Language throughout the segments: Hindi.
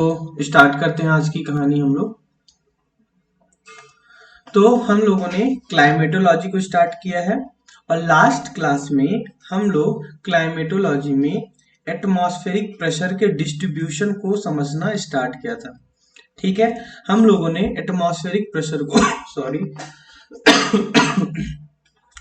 तो स्टार्ट करते हैं आज की कहानी हम लोग। तो हम लोगों ने क्लाइमेटोलॉजी को स्टार्ट किया है और लास्ट क्लास में हम लोग क्लाइमेटोलॉजी में एटमॉस्फेरिक प्रेशर के डिस्ट्रीब्यूशन को समझना स्टार्ट किया था। ठीक है, हम लोगों ने एटमॉस्फेरिक प्रेशर को सॉरी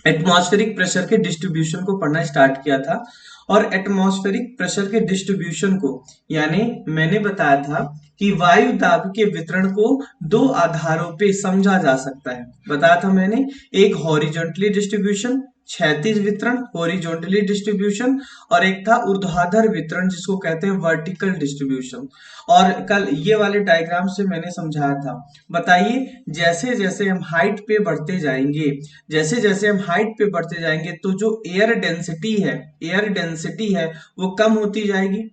एटमॉस्फेरिक प्रेशर के डिस्ट्रीब्यूशन को पढ़ना स्टार्ट किया था। और एटमॉस्फेरिक प्रेशर के डिस्ट्रीब्यूशन को यानी मैंने बताया था कि वायु दाब के वितरण को दो आधारों पे समझा जा सकता है। बताया था मैंने, एक हॉरिजॉन्टली डिस्ट्रीब्यूशन क्षैतिज वितरण हॉरिजॉन्टली डिस्ट्रीब्यूशन, और एक था ऊर्ध्वाधर वितरण जिसको कहते हैं वर्टिकल डिस्ट्रीब्यूशन। और कल ये वाले डायग्राम से मैंने समझाया था। बताइए, जैसे जैसे हम हाइट पे बढ़ते जाएंगे जैसे जैसे हम हाइट पे बढ़ते जाएंगे तो जो एयर डेंसिटी है वो कम होती जाएगी।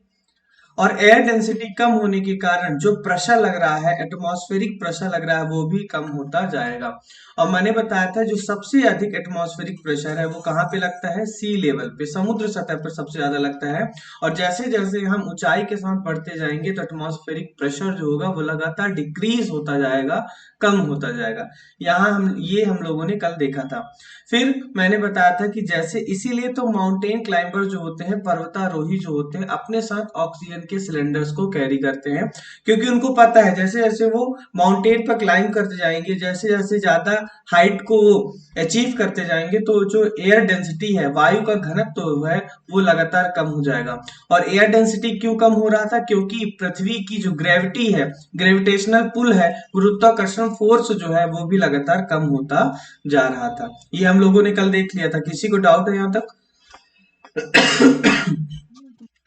और एयर डेंसिटी कम होने के कारण जो प्रेशर लग रहा है, एटमॉस्फेरिक प्रेशर लग रहा है, वो भी कम होता जाएगा। और मैंने बताया था जो सबसे अधिक एटमॉस्फेरिक प्रेशर है वो कहाँ पे लगता है? सी लेवल पे, समुद्र सतह पर सबसे ज्यादा लगता है। और जैसे जैसे हम ऊंचाई के साथ बढ़ते जाएंगे तो एटमॉस्फेरिक प्रेशर जो होगा वो लगातार डिक्रीज होता जाएगा, कम होता जाएगा। यहाँ हम लोगों ने कल देखा था। फिर मैंने बताया था कि जैसे इसीलिए तो माउंटेन क्लाइंबर जो होते हैं, पर्वतारोही जो होते हैं, अपने साथ ऑक्सीजन के सिलेंडर्स को कैरी करते हैं, क्योंकि उनको पता है जैसे जैसे वो माउंटेन पर क्लाइंब करते जाएंगे, जैसे जैसे ज्यादा हाइट को अचीव करते जाएंगे तो जो एयर डेंसिटी है, वायु का घनत्व तो है, वो लगातार कम हो जाएगा। और एयर डेंसिटी क्यों कम हो रहा था? क्योंकि पृथ्वी की जो ग्रेविटी है, ग्रेविटेशनल पुल है, गुरुत्वाकर्षण फोर्स जो है वो भी लगातार कम होता जा रहा था। ये हम लोगों ने कल देख लिया था। किसी को डाउट है यहाँ तक?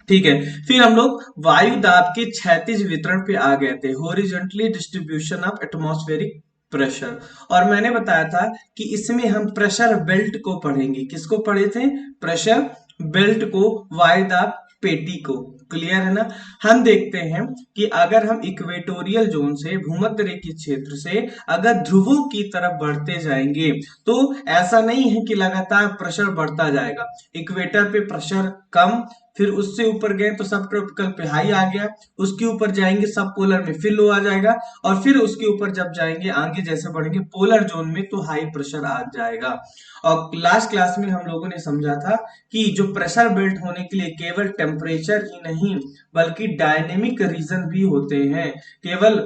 ठीक है, फिर हम लोग वायु दाब के क्षैतिज वितरण पे आ गए थे, horizontally distribution of atmospheric pressure. और मैंने बताया था कि इसमें हम प्रेशर बेल्ट को पढ़ेंगे। किसको पढ़े थे? प्रेशर बेल्ट को, वायु दाब पेटी को। क्लियर है ना? हम देखते हैं कि अगर हम इक्वेटोरियल जोन से, भूमध्य रेखीय क्षेत्र से अगर ध्रुवों की तरफ बढ़ते जाएंगे तो ऐसा नहीं है कि लगातार प्रेशर बढ़ता जाएगा। इक्वेटर पे प्रेशर कम, फिर उससे ऊपर गए तो सब ट्रॉपिकल पे हाई आ गया, उसके ऊपर जाएंगे सब पोलर में फिर लो आ जाएगा, और फिर उसके ऊपर जब जाएंगे आगे जैसे बढ़ेंगे पोलर जोन में तो हाई प्रेशर आ जाएगा। और लास्ट क्लास में हम लोगों ने समझा था कि जो प्रेशर बेल्ट होने के लिए केवल टेम्परेचर ही नहीं बल्कि डायनेमिक रीजन भी होते हैं। केवल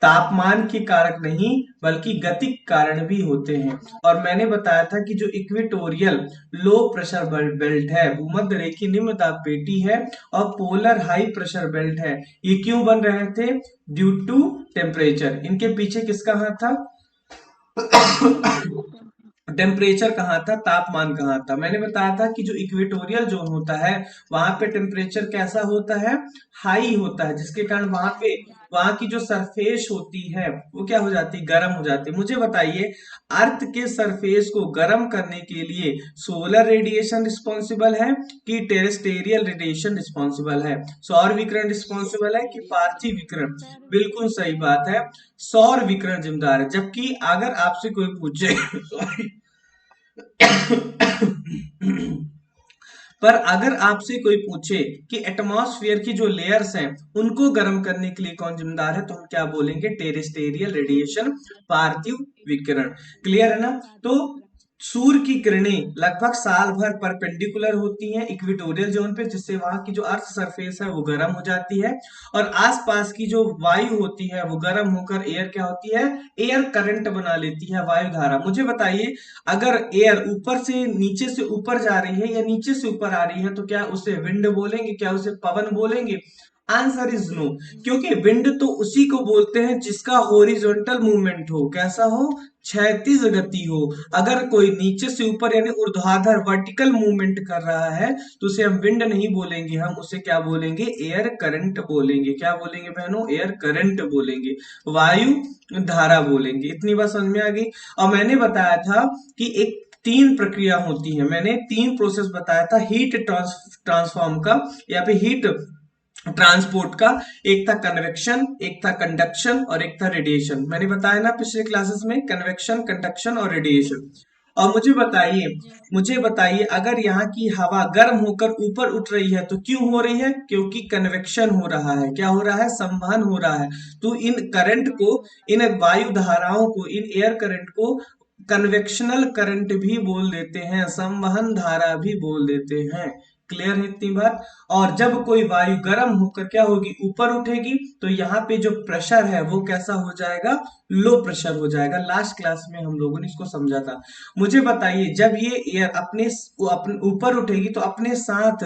तापमान के कारक नहीं बल्कि गतिक कारण भी होते हैं। और मैंने बताया था कि जो इक्वेटोरियल लो प्रेशर बेल्ट है, भूमध्य रेखीय निम्न दाब पेटी है, और पोलर हाई प्रेशर बेल्ट है, ये क्यों बन रहे थे? Due to temperature. इनके पीछे किसका हाथ था? टेम्परेचर कहाँ था, तापमान कहाँ था? मैंने बताया था कि जो इक्वेटोरियल जोन होता है वहां पे टेम्परेचर कैसा होता है? हाई होता है, जिसके कारण वहां की जो सरफेस होती है वो क्या हो जाती है? गर्म हो जाती है। मुझे बताइए, अर्थ के सरफेस को गर्म करने के लिए सोलर रेडिएशन रिस्पॉन्सिबल है कि टेरेस्टेरियल रेडिएशन रिस्पॉन्सिबल है? सौर विकिरण रिस्पॉन्सिबल है कि पार्थिव विकिरण? बिल्कुल सही बात है, सौर विकिरण जिम्मेदार है। जबकि अगर आपसे कोई पूछे सॉरी पर अगर आपसे कोई पूछे कि एटमॉस्फेयर की जो लेयर्स हैं उनको गर्म करने के लिए कौन जिम्मेदार है, तो हम क्या बोलेंगे? टेरेस्टेरियल रेडिएशन, पार्थिव विकिरण। क्लियर है ना? तो सूर्य की किरणें लगभग साल भर परपेंडिकुलर होती हैं इक्वेटोरियल जोन पे, जिससे वहां की जो अर्थ सरफेस है वो गर्म हो जाती है, और आसपास की जो वायु होती है वो गर्म होकर एयर क्या होती है? एयर करंट बना लेती है, वायु धारा। मुझे बताइए, अगर एयर ऊपर से नीचे से ऊपर जा रही है या नीचे से ऊपर आ रही है तो क्या उसे विंड बोलेंगे? क्या उसे पवन बोलेंगे? आंसर इज नो, क्योंकि विंड तो उसी को बोलते हैं जिसका हॉरिजॉन्टल मूवमेंट हो। कैसा हो? क्षैतिज गति हो। अगर कोई नीचे से ऊपर यानी ऊर्ध्वाधर वर्टिकल मूवमेंट कर रहा है तो उसे हम विंड नहीं बोलेंगे, हम उसे क्या बोलेंगे? एयर करंट बोलेंगे। क्या बोलेंगे बहनों? एयर करंट बोलेंगे, वायु धारा बोलेंगे। इतनी बात समझ में आ गई? और मैंने बताया था कि एक तीन प्रक्रिया होती है, मैंने तीन प्रोसेस बताया था हीट ट्रांसफॉर्म का या फिर हीट ट्रांसपोर्ट का। एक था कन्वेक्शन, एक था कंडक्शन और एक था रेडिएशन। मैंने बताया ना पिछले क्लासेस में, कन्वेक्शन, कंडक्शन और रेडिएशन। और मुझे बताइए अगर यहाँ की हवा गर्म होकर ऊपर उठ रही है तो क्यों हो रही है? क्योंकि कन्वेक्शन हो रहा है। क्या हो रहा है? संवहन हो रहा है। तो इन करंट को, इन वायु धाराओं को, इन एयर करंट को कन्वेक्शनल करंट भी बोल देते हैं, संवहन धारा भी बोल देते हैं। क्लियर है इतनी बात? और जब कोई वायु गर्म होकर क्या होगी? ऊपर उठेगी, तो यहाँ पे जो प्रेशर है वो कैसा हो जाएगा? लो प्रेशर हो जाएगा। लास्ट क्लास में हम लोगों ने इसको समझा था। मुझे बताइए जब ये एयर अपने ऊपर उठेगी तो अपने साथ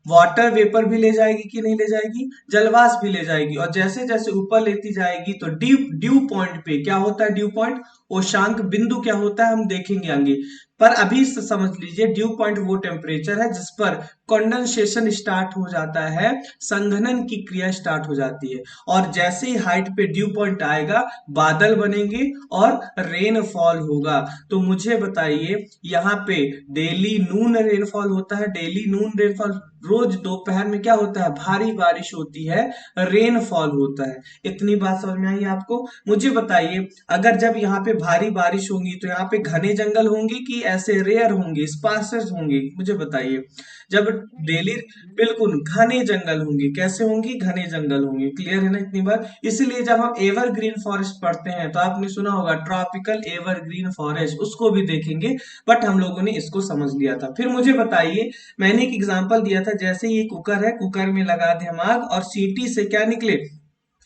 वाटर वेपर भी ले जाएगी कि नहीं ले जाएगी? जलवाष्प भी ले जाएगी। और जैसे जैसे ऊपर लेती जाएगी तो ड्यू ड्यू पॉइंट पे क्या होता है? ड्यू पॉइंट उषांक बिंदु क्या होता है हम देखेंगे आगे। पर अभी समझ लीजिए ड्यू पॉइंट वो टेम्परेचर है जिस पर कंडेंसेशन स्टार्ट हो जाता है, संघनन की क्रिया स्टार्ट हो जाती है। और जैसे ही हाइट पे ड्यू पॉइंट आएगा बादल बनेंगे और रेनफॉल होगा। तो मुझे बताइए यहाँ पे डेली नून रेनफॉल होता है। डेली नून रेनफॉल, रोज दोपहर में क्या होता है? भारी बारिश होती है, रेनफॉल होता है। इतनी बात समझ में आई आपको? मुझे बताइए अगर जब यहाँ पे भारी बारिश होगी तो यहाँ पे घने जंगल होंगे कि ऐसे रेयर होंगे, स्पार्सस होंगे? मुझे बताइए। जब डेली, बिल्कुल घने जंगल होंगे। कैसे होंगे? घने जंगल होंगे। क्लियर है ना इतनी बात? इसीलिए जब हम एवरग्रीन फॉरेस्ट पढ़ते हैं तो आपने सुना होगा ट्रॉपिकल एवरग्रीन फॉरेस्ट, उसको भी देखेंगे। बट हम लोगों ने इसको समझ लिया था। फिर मुझे बताइए, मैंने एक एग्जांपल दिया था, जैसे ये कुकर है, कुकर में लगा दें हम आग और सीटी से क्या निकले?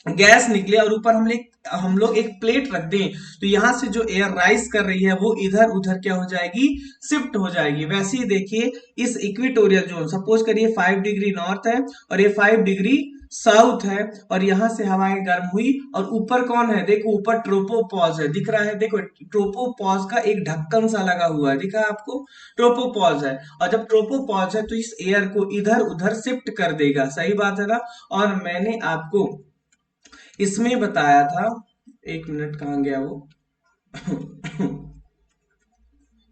गैस निकले। और ऊपर हम लोग एक प्लेट रख दें तो यहाँ से जो एयर राइज कर रही है वो इधर उधर क्या हो जाएगी? शिफ्ट हो जाएगी। वैसे ही देखिए इस इक्वेटोरियल जोन, सपोज करिए 5 डिग्री नॉर्थ है और ये 5 डिग्री साउथ है, और यहाँ से हवाएं गर्म हुई और ऊपर कौन है? देखो ऊपर ट्रोपोपॉज है, दिख रहा है? देखो ट्रोपोपॉज का एक ढक्कन सा लगा हुआ है, दिखा आपको? ट्रोपोपॉज है। और जब ट्रोपोपॉज है तो इस एयर को इधर उधर शिफ्ट कर देगा। सही बात है ना? और मैंने आपको इसमें बताया था, एक मिनट कहाँ गया वो?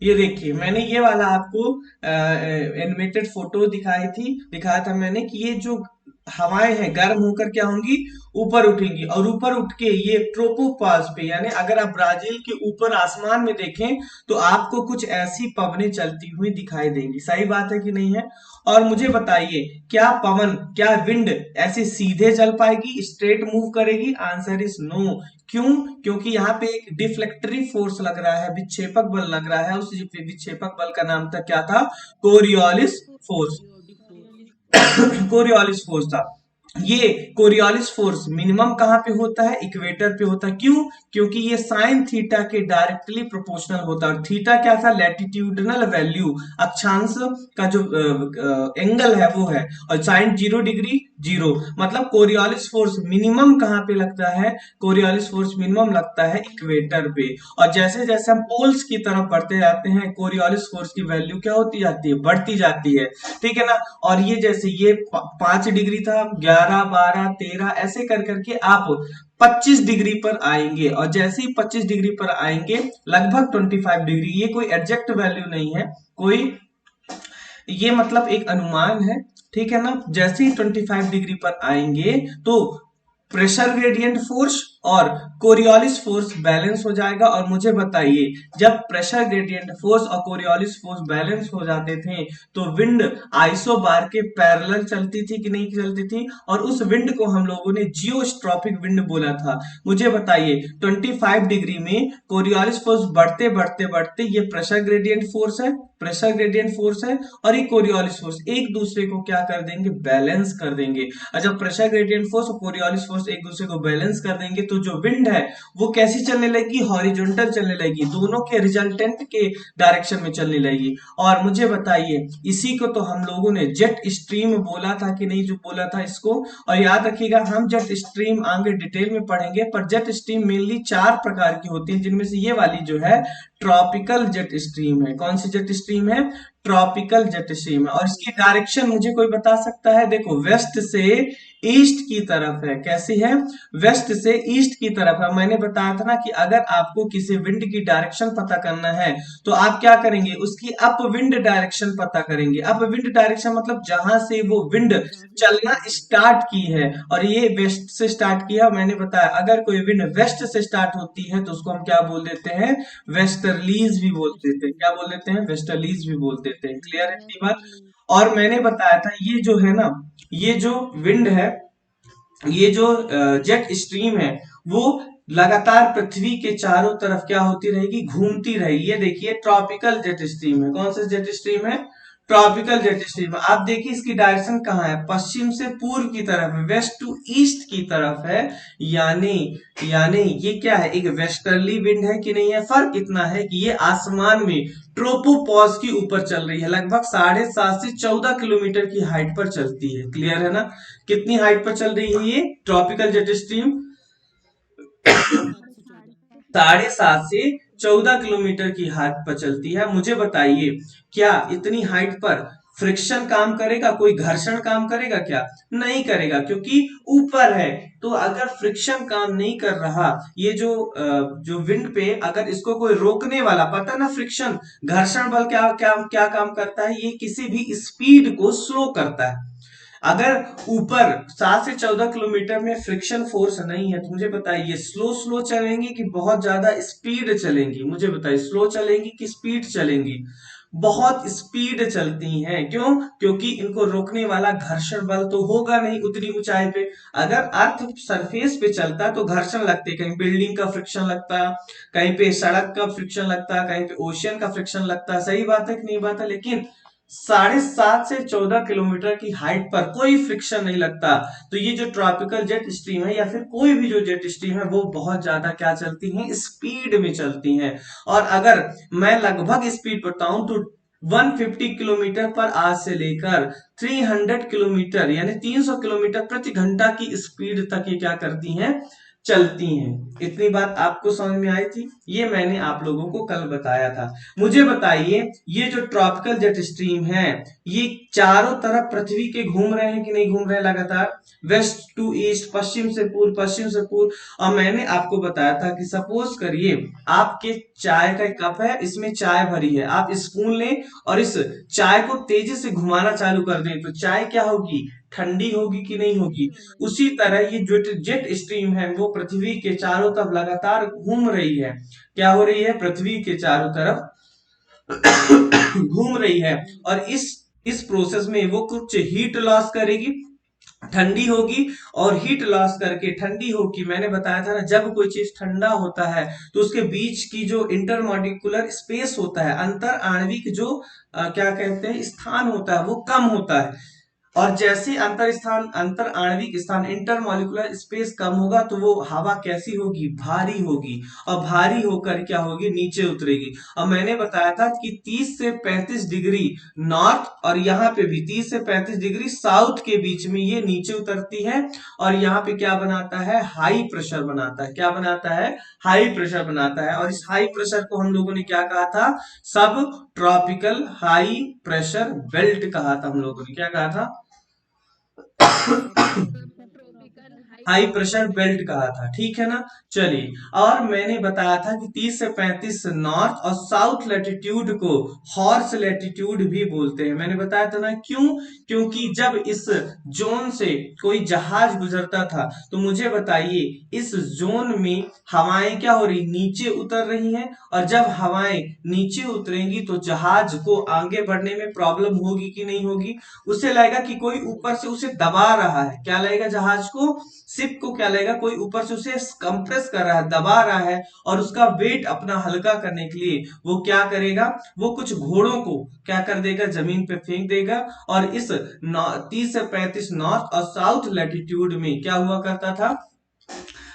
ये देखिए मैंने ये वाला आपको एनिमेटेड फोटो दिखाया था मैंने कि ये जो हवाएं हैं गर्म होकर क्या होंगी? ऊपर उठेंगी। और ऊपर उठ के ये ट्रोपोपास पे, यानी अगर आप ब्राजील के ऊपर आसमान में देखें तो आपको कुछ ऐसी पवनें चलती हुई दिखाई देंगी। सही बात है कि नहीं है? और मुझे बताइए क्या विंड ऐसे सीधे चल पाएगी, स्ट्रेट मूव करेगी? Answer is no. क्यों? क्योंकि यहाँ पे एक डिफ्लेक्टरी फोर्स लग रहा है, विक्षेपक बल लग रहा है। उस विक्षेपक बल का नाम था, क्या था? Coriolis force. कोरियोलिस फोर्स था। ये कोरियोलिस फोर्स मिनिमम कहाँ पे होता है? इक्वेटर पे होता है। क्यों? क्योंकि ये साइन थीटा के डायरेक्टली प्रोपोर्शनल होता है। और थीटा क्या था? लैटिट्यूडनल वैल्यू, अक्षांश का जो एंगल है वो है। और साइन 0 डिग्री 0, मतलब कोरियोलिस फोर्स मिनिमम कहाँ पे लगता है? कोरियोलिस फोर्स मिनिमम लगता है इक्वेटर पे। और जैसे जैसे हम पोल्स की तरफ बढ़ते जाते हैं कोरियोलिस फोर्स की वैल्यू क्या होती जाती है? बढ़ती जाती है। ठीक है ना? और ये जैसे ये 5 डिग्री था, 11, 12, 13 ऐसे कर करके आप 25 डिग्री पर आएंगे। और जैसे ही 25 डिग्री पर आएंगे, लगभग 25 डिग्री, ये कोई एग्जैक्ट वैल्यू नहीं है, कोई ये मतलब एक अनुमान है। ठीक है ना? जैसे ही 25 डिग्री पर आएंगे तो प्रेशर ग्रेडियंट फोर्स और कोरियोलिस फोर्स बैलेंस हो जाएगा। और मुझे बताइए जब प्रेशर ग्रेडियंट फोर्स और कोरियोलिस फोर्स बैलेंस हो जाते थे तो विंड आइसोबार के पैरेलल चलती थी कि नहीं चलती थी? और उस विंड को हम लोगों ने जियोस्ट्रॉपिक विंड बोला था। मुझे बताइए 25 डिग्री में कोरियोलिस फोर्स बढ़ते बढ़ते बढ़ते, ये प्रेशर ग्रेडियंट फोर्स है, और ये कोरियोलिस फोर्स एक दूसरे को क्या कर देंगे? बैलेंस कर देंगे। और जब प्रेशर ग्रेडियंट फोर्स और कोरियोलिस फोर्स एक दूसरे को बैलेंस कर देंगे तो जो विंड है वो कैसी चलने लगेगी? हॉरिजॉन्टल चलने लगेगी, दोनों के रिजल्टेंट के डायरेक्शन में चलने लगेगी। और मुझे बताइए इसी को तो हम लोगों ने जेट स्ट्रीम बोला था कि नहीं? जो बोला था इसको। और याद रखिएगा हम जेट स्ट्रीम आगे डिटेल में पढ़ेंगे, पर जेट स्ट्रीम मेनली 4 प्रकार की होती है, जिनमें से ये वाली जो है ट्रॉपिकल जेट स्ट्रीम है। कौन सी जेट स्ट्रीम है? ट्रॉपिकल जेट स्ट्रीम है। और इसकी डायरेक्शन मुझे कोई बता सकता है? देखो, वेस्ट से ईस्ट की तरफ है। कैसी है? वेस्ट से ईस्ट की तरफ है। मैंने बताया था ना कि अगर आपको किसी विंड की डायरेक्शन पता करना है तो आप क्या करेंगे? उसकी अप विंड डायरेक्शन पता करेंगे। अप विंड डायरेक्शन मतलब जहां से वो विंड चलना स्टार्ट की है, और ये वेस्ट से स्टार्ट किया। मैंने बताया अगर कोई विंड वेस्ट से स्टार्ट होती है तो उसको हम क्या बोल देते हैं? वेस्टर्लीज भी बोल देते हैं। क्या बोल देते हैं? वेस्टर्लीज भी बोल देते हैं। क्लियर है इतनी बात? और मैंने बताया था ये जो है ना, ये जो विंड है, ये जो जेट स्ट्रीम है, वो लगातार पृथ्वी के चारों तरफ क्या होती रहेगी? घूमती रहेगी। ये देखिए ट्रॉपिकल जेट स्ट्रीम है। कौन सा जेट स्ट्रीम है? Tropical jet stream. आप देखिए इसकी डायरेक्शन कहाँ है? पश्चिम से पूर्व की तरफ है, वेस्ट टू ईस्ट की तरफ है। यानी यानी ये क्या है? एक वेस्टर्ली विंड है कि नहीं है? फर्क इतना है कि ये आसमान में ट्रोपोपॉज के ऊपर चल रही है, लगभग 7.5 से 14 किलोमीटर की हाइट पर चलती है। क्लियर है ना? कितनी हाइट पर चल रही है ये ट्रॉपिकल जेट स्ट्रीम? 7.5 से 14 किलोमीटर की हाइट पर चलती है। मुझे बताइए, क्या इतनी हाइट पर फ्रिक्शन काम करेगा? कोई घर्षण काम करेगा क्या? नहीं करेगा, क्योंकि ऊपर है। तो अगर फ्रिक्शन काम नहीं कर रहा, ये जो विंड पे अगर इसको कोई रोकने वाला, पता ना फ्रिक्शन, घर्षण बल क्या क्या क्या काम करता है? ये किसी भी स्पीड को स्लो करता है। अगर ऊपर 7 से 14 किलोमीटर में फ्रिक्शन फोर्स नहीं है तो मुझे बताइए स्लो स्लो चलेंगी कि बहुत ज्यादा स्पीड चलेंगी? मुझे बताइए स्लो चलेंगी कि स्पीड चलेंगी? बहुत स्पीड चलती हैं। क्यों? क्योंकि इनको रोकने वाला घर्षण बल तो होगा नहीं उतनी ऊंचाई पे। अगर अर्थ सरफेस पे चलता तो घर्षण लगते, कहीं बिल्डिंग का फ्रिक्शन लगता, कहीं पे सड़क का फ्रिक्शन लगता, कहीं पे ओशियन का फ्रिक्शन लगता। सही बात है कि नहीं बात है? लेकिन 7.5 से 14 किलोमीटर की हाइट पर कोई फ्रिक्शन नहीं लगता। तो ये जो ट्रॉपिकल जेट स्ट्रीम है या फिर कोई भी जो जेट स्ट्रीम है वो बहुत ज्यादा क्या चलती हैं? स्पीड में चलती हैं। और अगर मैं लगभग स्पीड बताऊं तो 150 किलोमीटर पर आज से लेकर 300 किलोमीटर यानी 300 किलोमीटर प्रति घंटा की स्पीड तक ये क्या करती हैं? चलती हैं। इतनी बात आपको समझ में आई थी? ये मैंने आप लोगों को कल बताया था। मुझे बताइए, ये जो ट्रॉपिकल जेट स्ट्रीम है, ये चारों तरफ पृथ्वी के घूम रहे हैं कि नहीं घूम रहे हैं लगातार? वेस्ट टू ईस्ट, पश्चिम से पूर्व, पश्चिम से पूर्व। और मैंने आपको बताया था कि सपोज करिए आपके चाय का कप है, इसमें चाय भरी है, आप स्पून लें और इस चाय को तेजी से घुमाना चालू कर दें तो चाय क्या होगी? ठंडी होगी कि नहीं होगी? उसी तरह ये जो जेट स्ट्रीम है वो पृथ्वी के चारों तरफ लगातार घूम रही है। क्या हो रही है? पृथ्वी के चारों तरफ घूम रही है। और इस प्रोसेस में वो कुछ हीट लॉस करेगी, ठंडी होगी, और हीट लॉस करके ठंडी होगी। मैंने बताया था ना, जब कोई चीज ठंडा होता है तो उसके बीच की जो इंटरमॉलिक्यूलर स्पेस होता है, अंतर आणविक जो क्या कहते हैं स्थान होता है, वो कम होता है। और जैसे अंतर आणविक स्थान इंटरमॉलिक्यूलर स्पेस कम होगा तो वो हवा कैसी होगी? भारी होगी। और भारी होकर क्या होगी? नीचे उतरेगी। और मैंने बताया था कि 30 से 35 डिग्री नॉर्थ और यहाँ पे भी 30 से 35 डिग्री साउथ के बीच में ये नीचे उतरती है। और यहाँ पे क्या बनाता है? हाई प्रेशर बनाता है। क्या बनाता है? हाई प्रेशर बनाता है। और इस हाई प्रेशर को हम लोगों ने क्या कहा था? सब ट्रॉपिकल हाई प्रेशर बेल्ट कहा था। हम लोगों ने क्या कहा था? हाई प्रेशर बेल्ट कहा था। ठीक है ना? चलिए, और मैंने बताया था कि 30 से 35 नॉर्थ और साउथ लैटिट्यूड को हॉर्स लैटिट्यूड भी बोलते हैं। मैंने बताया था ना, क्यों? क्योंकि जब इस जोन से कोई जहाज गुजरता था तो मुझे बताइए इस जोन में हवाएं क्या हो रही? नीचे उतर रही हैं। और जब हवाएं नीचे उतरेंगी तो जहाज को आगे बढ़ने में प्रॉब्लम होगी कि नहीं होगी? उसे लगेगा कि कोई ऊपर से उसे दबा रहा है। क्या लगेगा? जहाज को, शिप को क्या लगेगा? कोई ऊपर से उसे कंप्रेस कर रहा है, दबा रहा है। और उसका वेट अपना हल्का करने के लिए वो क्या करेगा? वो कुछ घोड़ों को क्या कर देगा? जमीन पे फेंक देगा। और इस 30 से 35 नॉर्थ और साउथ लैटिट्यूड में क्या हुआ करता था?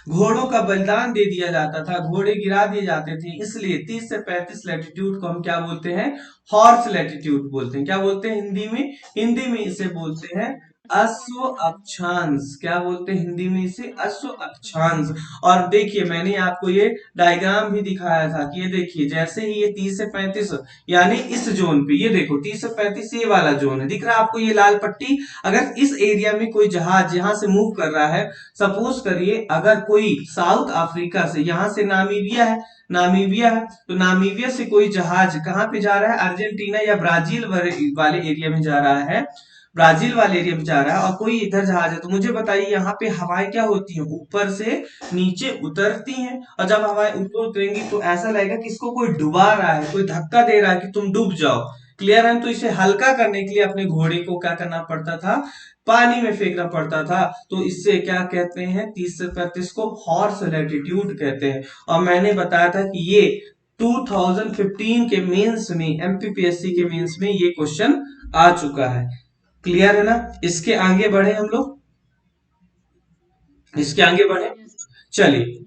घोड़ों का बलिदान दे दिया जाता था, घोड़े गिरा दिए जाते थे। इसलिए 30 से 35 लैटिट्यूड को हम क्या बोलते हैं? हॉर्स लैटिट्यूड बोलते हैं। क्या बोलते हैं हिंदी में? हिंदी में इसे बोलते हैं अश्व अक्षांश, क्या बोलते हैं हिंदी में इसे, अश्व अक्षांश। और देखिए मैंने आपको ये डायग्राम भी दिखाया था कि ये देखिए जैसे ही ये 30 से 35 यानी इस जोन पे, ये देखो 30 से 35 ये वाला जोन है, दिख रहा है आपको ये लाल पट्टी। अगर इस एरिया में कोई जहाज यहाँ से मूव कर रहा है, सपोज करिए अगर कोई साउथ अफ्रीका से, यहाँ से नामीबिया है, नामीबिया है, तो नामीबिया से कोई जहाज कहाँ पे जा रहा है, अर्जेंटीना या ब्राजील वाले एरिया में जा रहा है, ब्राजील वाले एरिया में जा रहा है, और कोई इधर जहाज है, तो मुझे बताइए यहाँ पे हवाएं क्या होती हैं, ऊपर से नीचे उतरती हैं। और जब हवाएं ऊपर उतरेंगी तो ऐसा लगेगा कि इसको कोई डुबा रहा है, कोई धक्का दे रहा है कि तुम डूब जाओ। क्लियर है? तो इसे हल्का करने के लिए अपने घोड़े को क्या करना पड़ता था, पानी में फेंकना पड़ता था। तो इससे क्या कहते हैं, 30 से 35 को हॉर्स लैटिट्यूड कहते हैं। और मैंने बताया था कि ये 2015 के मेंस में, एमपीपीएससी के मेंस में ये क्वेश्चन आ चुका है। क्लियर है ना? इसके आगे बढ़े हम लोग, इसके आगे बढ़े, चलिए।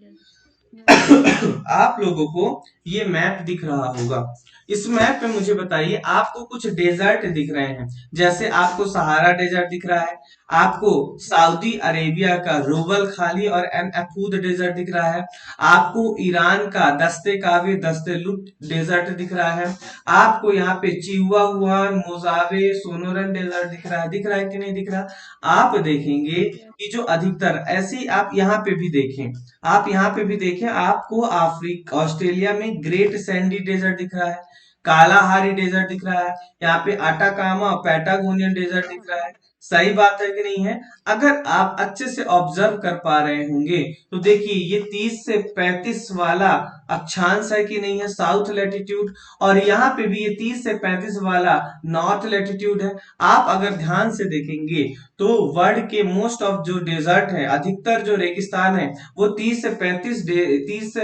आप लोगों को ये मैप दिख रहा होगा, इस मैप पे मुझे बताइए आपको कुछ डेजर्ट दिख रहे हैं, जैसे आपको सहारा डेजर्ट दिख रहा है, आपको सऊदी अरेबिया का रूबल खाली और एन अफूद डेजर्ट दिख रहा है, आपको ईरान का दस्ते कावे दस्ते लुट डेजर्ट दिख रहा है, आपको यहाँ पे चिहुआ मोजावे सोनोरन डेजर्ट दिख रहा है कि नहीं दिख रहा? आप देखेंगे कि जो अधिकतर ऐसे, आप यहाँ पे भी देखें, आप यहाँ पे भी देखें, आपको अफ्रीका ऑस्ट्रेलिया में ग्रेट सैंडी डेजर्ट दिख रहा है, कालाहारी डेजर्ट दिख रहा है, यहाँ पे अटाकामा पैटागोनियन डेजर्ट दिख रहा है। सही बात है कि नहीं है? अगर आप अच्छे से ऑब्जर्व कर पा रहे होंगे तो देखिए ये 30 से 35 वाला अक्षांश है कि नहीं है, साउथ लैटिट्यूड, और यहाँ पे भी ये 30 से 35 वाला नॉर्थ लैटिट्यूड है। आप अगर ध्यान से देखेंगे तो वर्ल्ड के मोस्ट ऑफ जो डेजर्ट है, अधिकतर जो रेगिस्तान है, वो 30 से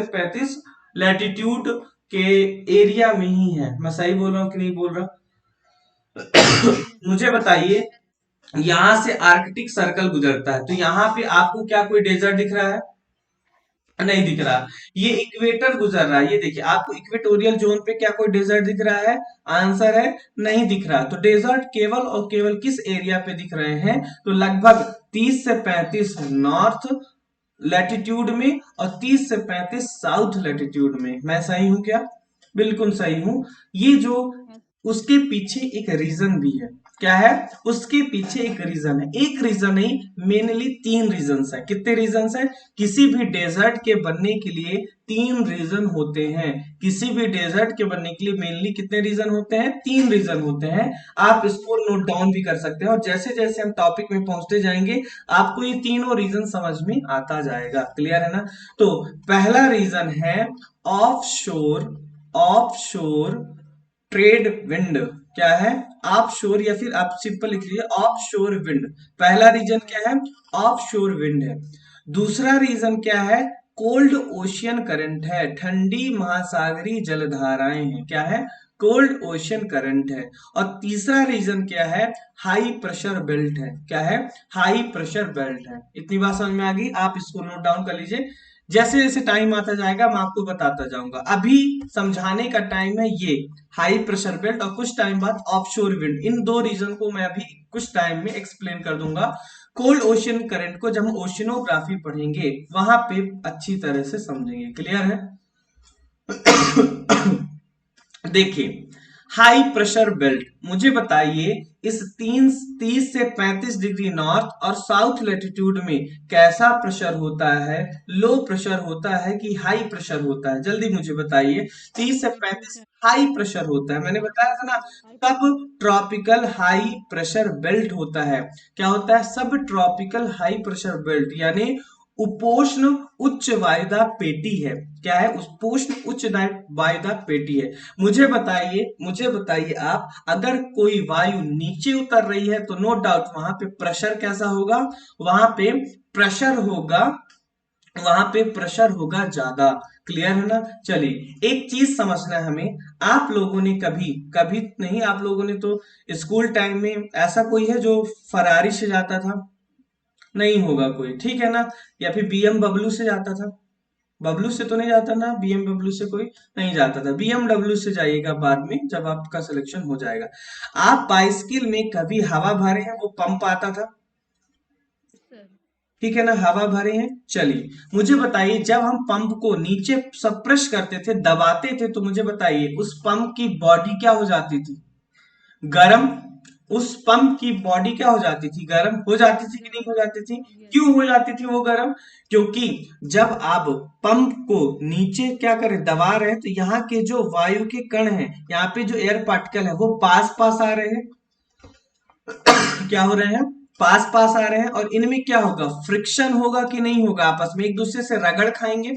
35 लैटिट्यूड के एरिया में ही है। मैं सही बोल रहा हूँ कि नहीं बोल रहा? मुझे बताइए, यहाँ से आर्कटिक सर्कल गुजरता है, तो यहाँ पे आपको क्या कोई डेजर्ट दिख रहा है? नहीं दिख रहा। ये इक्वेटर गुजर रहा है, ये देखिए आपको इक्वेटोरियल जोन पे क्या कोई डेजर्ट दिख रहा है? आंसर है नहीं दिख रहा। तो डेजर्ट केवल और केवल किस एरिया पे दिख रहे हैं? तो लगभग 30 से 35 नॉर्थ लैटिट्यूड में और 30 से 35 साउथ लैटिट्यूड में। मैं सही हूं क्या? बिल्कुल सही हूं। ये जो उसके पीछे एक रीजन भी है, क्या है? उसके पीछे एक रीजन है, एक रीजन नहीं, मेनली 3 रीजन है। कितने रीजन है? किसी भी डेजर्ट के बनने के लिए 3 रीजन होते हैं। किसी भी डेजर्ट के बनने के लिए मेनली कितने रीजन होते हैं? 3 रीजन होते हैं। आप इसको नोट डाउन भी कर सकते हैं, और जैसे जैसे हम टॉपिक में पहुंचते जाएंगे आपको ये तीनों रीजन समझ में आता जाएगा। क्लियर है ना? तो पहला रीजन है ऑफ शोर, ऑफ शोर ट्रेड विंड। क्या है? ऑफ शोर, या फिर आप सिंपल लिख लीजिए ऑफ शोर विंड। पहला रीजन क्या है? ऑफ शोर विंड है। दूसरा रीजन क्या है? कोल्ड ओशियन करंट है, ठंडी महासागरीय जलधाराएं हैं। क्या है? कोल्ड ओशियन करंट है। और तीसरा रीजन क्या है? हाई प्रेशर बेल्ट है। क्या है? हाई प्रेशर बेल्ट है। इतनी बात समझ में आ गई? आप इसको नोट डाउन कर लीजिए, जैसे जैसे टाइम आता जाएगा मैं आपको बताता जाऊंगा। अभी समझाने का टाइम है ये हाई प्रेशर बेल्ट, और कुछ टाइम बाद ऑफशोर विंड। इन 2 रीजन को मैं अभी कुछ टाइम में एक्सप्लेन कर दूंगा। कोल्ड ओशियन करंट को जब हम ओशियनोग्राफी पढ़ेंगे वहां पे अच्छी तरह से समझेंगे। क्लियर है? देखिए हाई प्रेशर बेल्ट, मुझे बताइए इस 30 से 35 डिग्री नॉर्थ और साउथ लैटिट्यूड में कैसा प्रेशर होता है? लो प्रेशर होता है कि हाई प्रेशर होता है? जल्दी मुझे बताइए। 30 से 35 हाई प्रेशर होता है, मैंने बताया था ना। सब ट्रॉपिकल हाई प्रेशर बेल्ट होता है। क्या होता है? सब ट्रॉपिकल हाई प्रेशर बेल्ट, यानी उपोष्ण उच्च वायुदा पेटी है। क्या है? उपोष्ण उच्च वायुदा पेटी है। मुझे बताइए आप, अगर कोई वायु नीचे उतर रही है तो नो डाउट वहां पे प्रेशर कैसा होगा? वहां पे प्रेशर होगा, वहां पे प्रेशर होगा ज्यादा। क्लियर है ना? चलिए एक चीज समझना है हमें, आप लोगों ने कभी कभी नहीं, आप लोगों ने तो स्कूल टाइम में, ऐसा कोई है जो फरारी से जाता था? नहीं होगा कोई, ठीक है ना? या फिर बीएमडब्ल्यू से जाता था? बबलू से तो नहीं जाता ना, बीएमडब्ल्यू से कोई नहीं जाता था। बीएमडब्ल्यू से जाइएगा बाद में जब आपका सिलेक्शन हो जाएगा। आप बाइसिकल में कभी हवा भरे हैं? वो पंप आता था, ठीक है ना, हवा भरे हैं। चलिए मुझे बताइए, जब हम पंप को नीचे सप्रेस करते थे, दबाते थे, तो मुझे बताइए उस पंप की बॉडी क्या हो जाती थी? गरम। उस पंप की बॉडी क्या हो जाती थी? गरम हो जाती थी कि नहीं हो जाती थी? यस। क्यों हो जाती थी वो गरम? क्योंकि जब आप पंप को नीचे क्या करें, दबा रहे हैं, तो यहाँ के जो वायु के कण हैं, यहाँ पे जो एयर पार्टिकल है, वो पास पास आ रहे हैं। क्या हो रहे हैं? पास पास आ रहे हैं। और इनमें क्या होगा? फ्रिक्शन होगा कि नहीं होगा? आपस में एक दूसरे से रगड़ खाएंगे,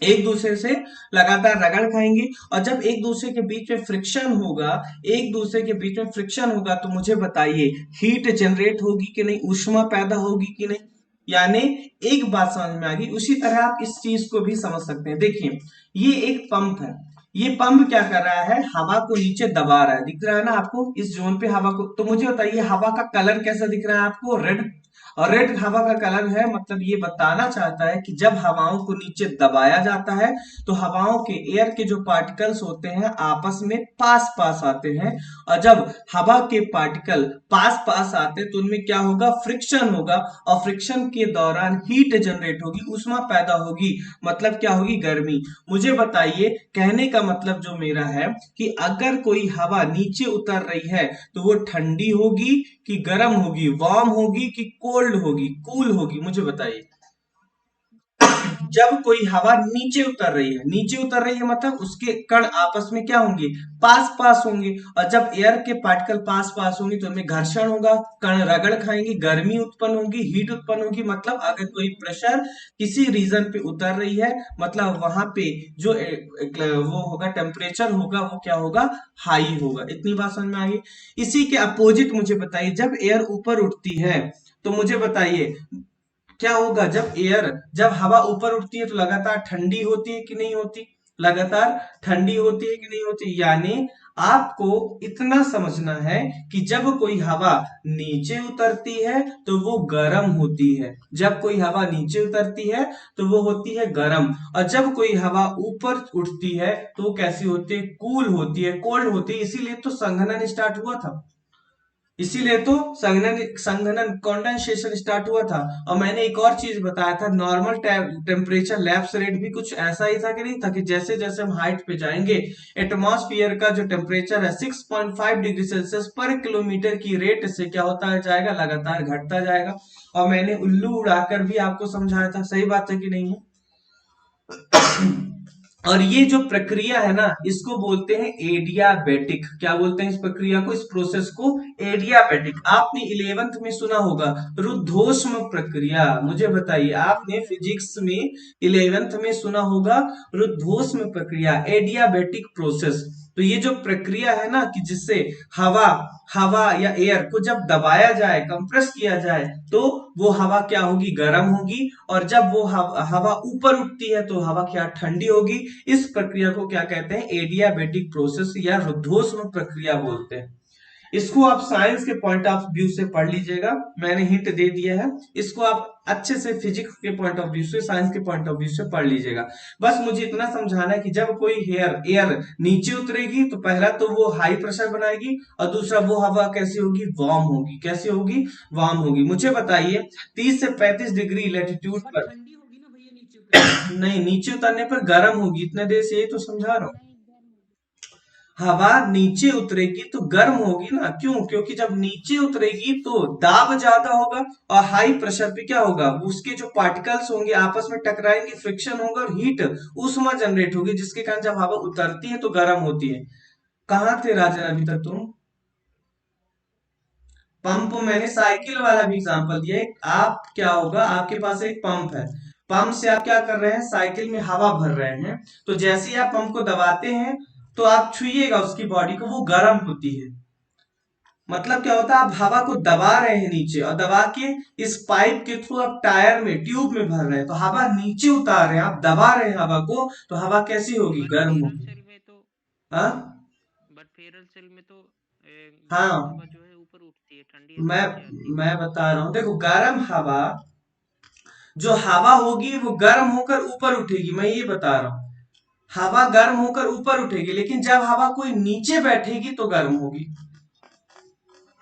एक दूसरे से लगातार रगड़ खाएंगे। और जब एक दूसरे के बीच में फ्रिक्शन होगा, एक दूसरे के बीच में फ्रिक्शन होगा, तो मुझे बताइए हीट जनरेट होगी कि नहीं, ऊष्मा पैदा होगी कि नहीं? यानी एक बात समझ में आ गई। उसी तरह आप इस चीज को भी समझ सकते हैं। देखिए ये एक पंप है, ये पंप क्या कर रहा है? हवा को नीचे दबा रहा है। दिख रहा है ना आपको इस जोन पे हवा को? तो मुझे बताइए हवा का कलर कैसा दिख रहा है आपको? रेड। और रेड हवा का कलर है, मतलब ये बताना चाहता है कि जब हवाओं को नीचे दबाया जाता है, तो हवाओं के एयर के जो पार्टिकल्स होते हैं आपस में पास पास आते हैं। और जब हवा के पार्टिकल पास पास आते हैं, तो उनमें क्या होगा? फ्रिक्शन होगा। और फ्रिक्शन के दौरान हीट जनरेट होगी, ऊष्मा पैदा होगी, मतलब क्या होगी? गर्मी। मुझे बताइए, कहने का मतलब जो मेरा है कि अगर कोई हवा नीचे उतर रही है, तो वो ठंडी होगी कि गर्म होगी, वार्म होगी कि कोल्ड होगी, कूल होगी? मुझे बताइए। जब कोई हवा नीचे उतर रही है, नीचे उतर रही है मतलब उसके कण आपस में क्या होंगे? पास पास होंगे। और जब एयर के पार्टिकल पास पास होंगे, तो उनमें घर्षण होगा, कण रगड़ खाएंगे, गर्मी उत्पन्न होगी, हीट उत्पन्न होगी। मतलब अगर कोई प्रेशर किसी रीजन पे उतर रही है, मतलब वहां पे जो वो होगा, टेम्परेचर होगा, वो क्या होगा? हाई होगा। इतनी बात समझ में आ गई। इसी के अपोजिट मुझे बताइए, जब एयर ऊपर उठती है, तो मुझे बताइए क्या होगा? जब हवा ऊपर उठती है, तो लगातार ठंडी होती है कि नहीं होती? लगातार ठंडी होती है कि नहीं होती? यानी आपको इतना समझना है कि जब कोई हवा नीचे उतरती है, तो वो गर्म होती है। जब कोई हवा नीचे उतरती है, तो वो होती है गर्म। और जब कोई हवा ऊपर उठती है, तो वो कैसी होती है? कूल होती है, कोल्ड होती है। इसीलिए तो संघनन स्टार्ट हुआ था। इसीलिए तो संघनन संघनन कंडेंसेशन स्टार्ट हुआ था। और मैंने एक और चीज बताया था, नॉर्मल टेम्परेचर लैप्स रेट भी कुछ ऐसा ही था कि नहीं था, कि जैसे जैसे हम हाइट पे जाएंगे, एटमॉस्फेयर का जो टेम्परेचर है 6.5 डिग्री सेल्सियस पर किलोमीटर की रेट से क्या होता जाएगा? लगातार घटता जाएगा। और मैंने उल्लू उड़ाकर भी आपको समझाया था। सही बात है कि नहीं है? और ये जो प्रक्रिया है ना, इसको बोलते हैं एडियाबेटिक। क्या बोलते हैं इस प्रक्रिया को, इस प्रोसेस को? एडियाबेटिक। आपने 11th में सुना होगा रुद्धोष्म प्रक्रिया। मुझे बताइए, आपने फिजिक्स में 11th में सुना होगा रुद्धोष्म प्रक्रिया, एडियाबेटिक प्रोसेस। तो ये जो प्रक्रिया है ना, कि जिससे हवा हवा या एयर को जब दबाया जाए, कंप्रेस किया जाए, तो वो हवा क्या होगी? गर्म होगी। और जब वो हवा ऊपर उठती है, तो हवा क्या? ठंडी होगी। इस प्रक्रिया को क्या कहते हैं? एडियाबेटिक प्रोसेस या रुद्धोष्म प्रक्रिया बोलते हैं। इसको आप साइंस के पॉइंट ऑफ व्यू से पढ़ लीजिएगा, मैंने हिंट दे दिया है। इसको आप अच्छे से फिजिक्स के पॉइंट ऑफ व्यू से, साइंस के पॉइंट ऑफ व्यू से पढ़ लीजिएगा। बस मुझे इतना समझाना है कि जब कोई एयर नीचे उतरेगी, तो पहला तो वो हाई प्रेशर बनाएगी, और दूसरा वो हवा कैसी होगी? वार्म होगी। कैसी होगी? वार्म होगी। मुझे बताइए 30 से 35 डिग्री लेटीट्यूड बट पर। ठंडी होगी ना भैया नीचे उतरने पे। नहीं, नीचे उतरने पर गर्म होगी, इतने देर से यही तो समझा रहा हूँ। नहीं गर्म होगी। हवा नीचे उतरेगी तो गर्म होगी ना, क्यों? क्योंकि जब नीचे उतरेगी तो दाब ज्यादा होगा, और हाई प्रेशर पे क्या होगा? उसके जो पार्टिकल्स होंगे आपस में टकराएंगे, फ्रिक्शन होगा, और हीट ऊष्मा जनरेट होगी, जिसके कारण जब हवा उतरती है तो गर्म होती है। कहाँ थे राजन अभी तक तुम? पंप, मैंने साइकिल वाला भी एग्जांपल दिया। आप क्या होगा, आपके पास एक पंप है, पंप से आप क्या कर रहे हैं? साइकिल में हवा भर रहे हैं। तो जैसे ही आप पंप को दबाते हैं, तो आप छुइएगा उसकी बॉडी को, वो गर्म होती है। मतलब क्या होता है? आप हवा को दबा रहे हैं नीचे, और दबा के इस पाइप के थ्रू आप टायर में, ट्यूब में भर रहे हैं, तो हवा नीचे उतार रहे हैं, आप दबा रहे हैं हवा को, तो हवा कैसी होगी? बट गर्म फेरल होगी। सेल में तो हाँ। बट फेरल सेल में तो गर्म हाँ, हवा जो है ऊपर उठती है, ठंडी हवा मैं नीचे आती है। मैं बता रहा हूँ, देखो गर्म हवा, जो हवा होगी वो गर्म होकर ऊपर उठेगी, मैं ये बता रहा हूँ। हवा गर्म होकर ऊपर उठेगी, लेकिन जब हवा कोई नीचे बैठेगी तो गर्म होगी।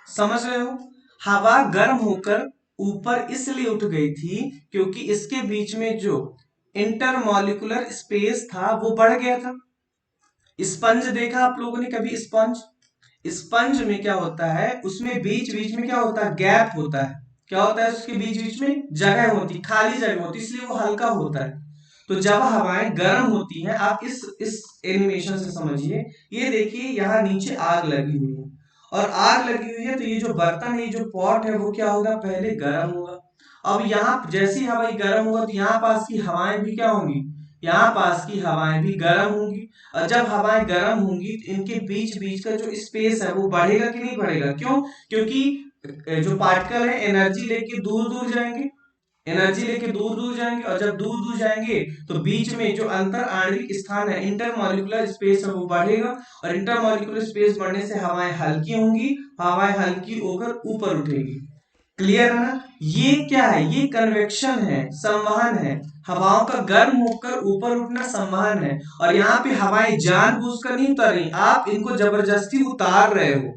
समझ रहे हो? हवा गर्म होकर ऊपर इसलिए उठ गई थी क्योंकि इसके बीच में जो इंटरमॉलिक्यूलर स्पेस था वो बढ़ गया था। स्पंज देखा आप लोगों ने कभी? स्पंज, स्पंज में क्या होता है, उसमें बीच बीच में क्या होता है, गैप होता है। क्या होता है उसके बीच बीच में? जगह होती, खाली जगह होती, इसलिए वो हल्का होता है। तो जब हवाएं गर्म होती हैं, आप इस एनिमेशन से समझिए, ये देखिए यहाँ नीचे आग लगी हुई है, और आग लगी हुई है तो ये जो बर्तन है, ये जो पॉट है, वो क्या होगा, पहले गर्म होगा। अब यहाँ जैसी हवाई गर्म होगा तो यहाँ पास की हवाएं भी क्या होंगी, यहाँ पास की हवाएं भी गर्म होंगी। और जब हवाएं गर्म होंगी तो इनके बीच बीच का जो स्पेस है वो बढ़ेगा कि नहीं बढ़ेगा? क्यों? क्योंकि जो पार्टिकल है एनर्जी लेके दूर दूर जाएंगे, एनर्जी लेके दूर दूर जाएंगे, और जब दूर दूर जाएंगे तो बीच में जो अंतर आणविक स्थान है, इंटरमॉलिक्यूलर स्पेस है, वो बढ़ेगा। और इंटरमॉलिक्यूलर स्पेस बढ़ने से हवाएं हल्की होंगी, हवाएं हल्की होकर ऊपर उठेंगी। क्लियर है ना? ये क्या है, ये कन्वेक्शन है, संवहन है। हवाओं का गर्म होकर ऊपर उठना संवहन है। और यहाँ पे हवाएं जानबूझकर नहीं उतर रही, आप इनको जबरदस्ती उतार रहे हो।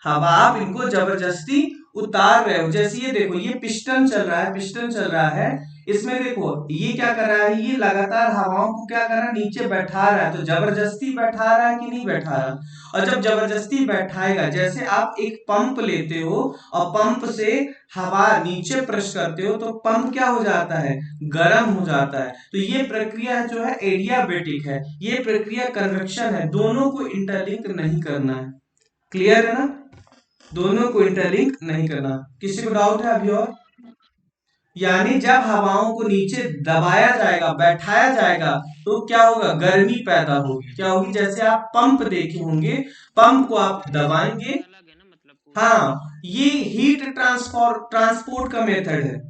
हवा आप इनको जबरदस्ती उतार रहे हो। जैसे ये देखो, ये पिस्टन चल रहा है, पिस्टन चल रहा है, इसमें देखो ये क्या कर रहा है, ये लगातार हवाओं को क्या कर रहा है, नीचे बैठा रहा है। तो जबरदस्ती बैठा रहा है कि नहीं बैठा रहा? और जब जबरदस्ती बैठाएगा, जैसे आप एक पंप लेते हो और पंप से हवा नीचे प्रेस करते हो, तो पंप क्या हो जाता है, गर्म हो जाता है। तो ये प्रक्रिया जो है एडियाबेटिक है, ये प्रक्रिया कन्वेक्शन है। दोनों को इंटरलिंक नहीं करना है। क्लियर है ना? दोनों को इंटरलिंक नहीं करना। किसी को डाउट है अभी और? यानी जब हवाओं को नीचे दबाया जाएगा, बैठाया जाएगा, तो क्या होगा, गर्मी पैदा होगी। क्या होगी? जैसे आप पंप देखे होंगे, पंप को आप दबाएंगे। अलग है ना, मतलब पूरा। हाँ, ये हीट ट्रांसपोर्ट का मेथड है।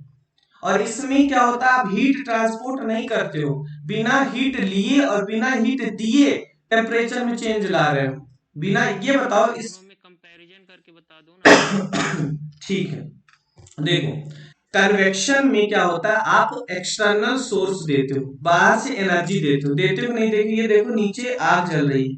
और इसमें क्या होता है, आप हीट ट्रांसपोर्ट नहीं करते हो, बिना हीट लिए और बिना हीट दिए टेम्परेचर में चेंज ला रहे हो। बिना, ये बताओ इस दोनों में कंपैरिजन करके बता दो ना। ठीक है, देखो कन्वेक्शन में क्या होता है, आप एक्सटर्नल सोर्स देते हो, बाहर से एनर्जी देते हो नहीं? देखो, ये देखो नीचे आग जल रही है,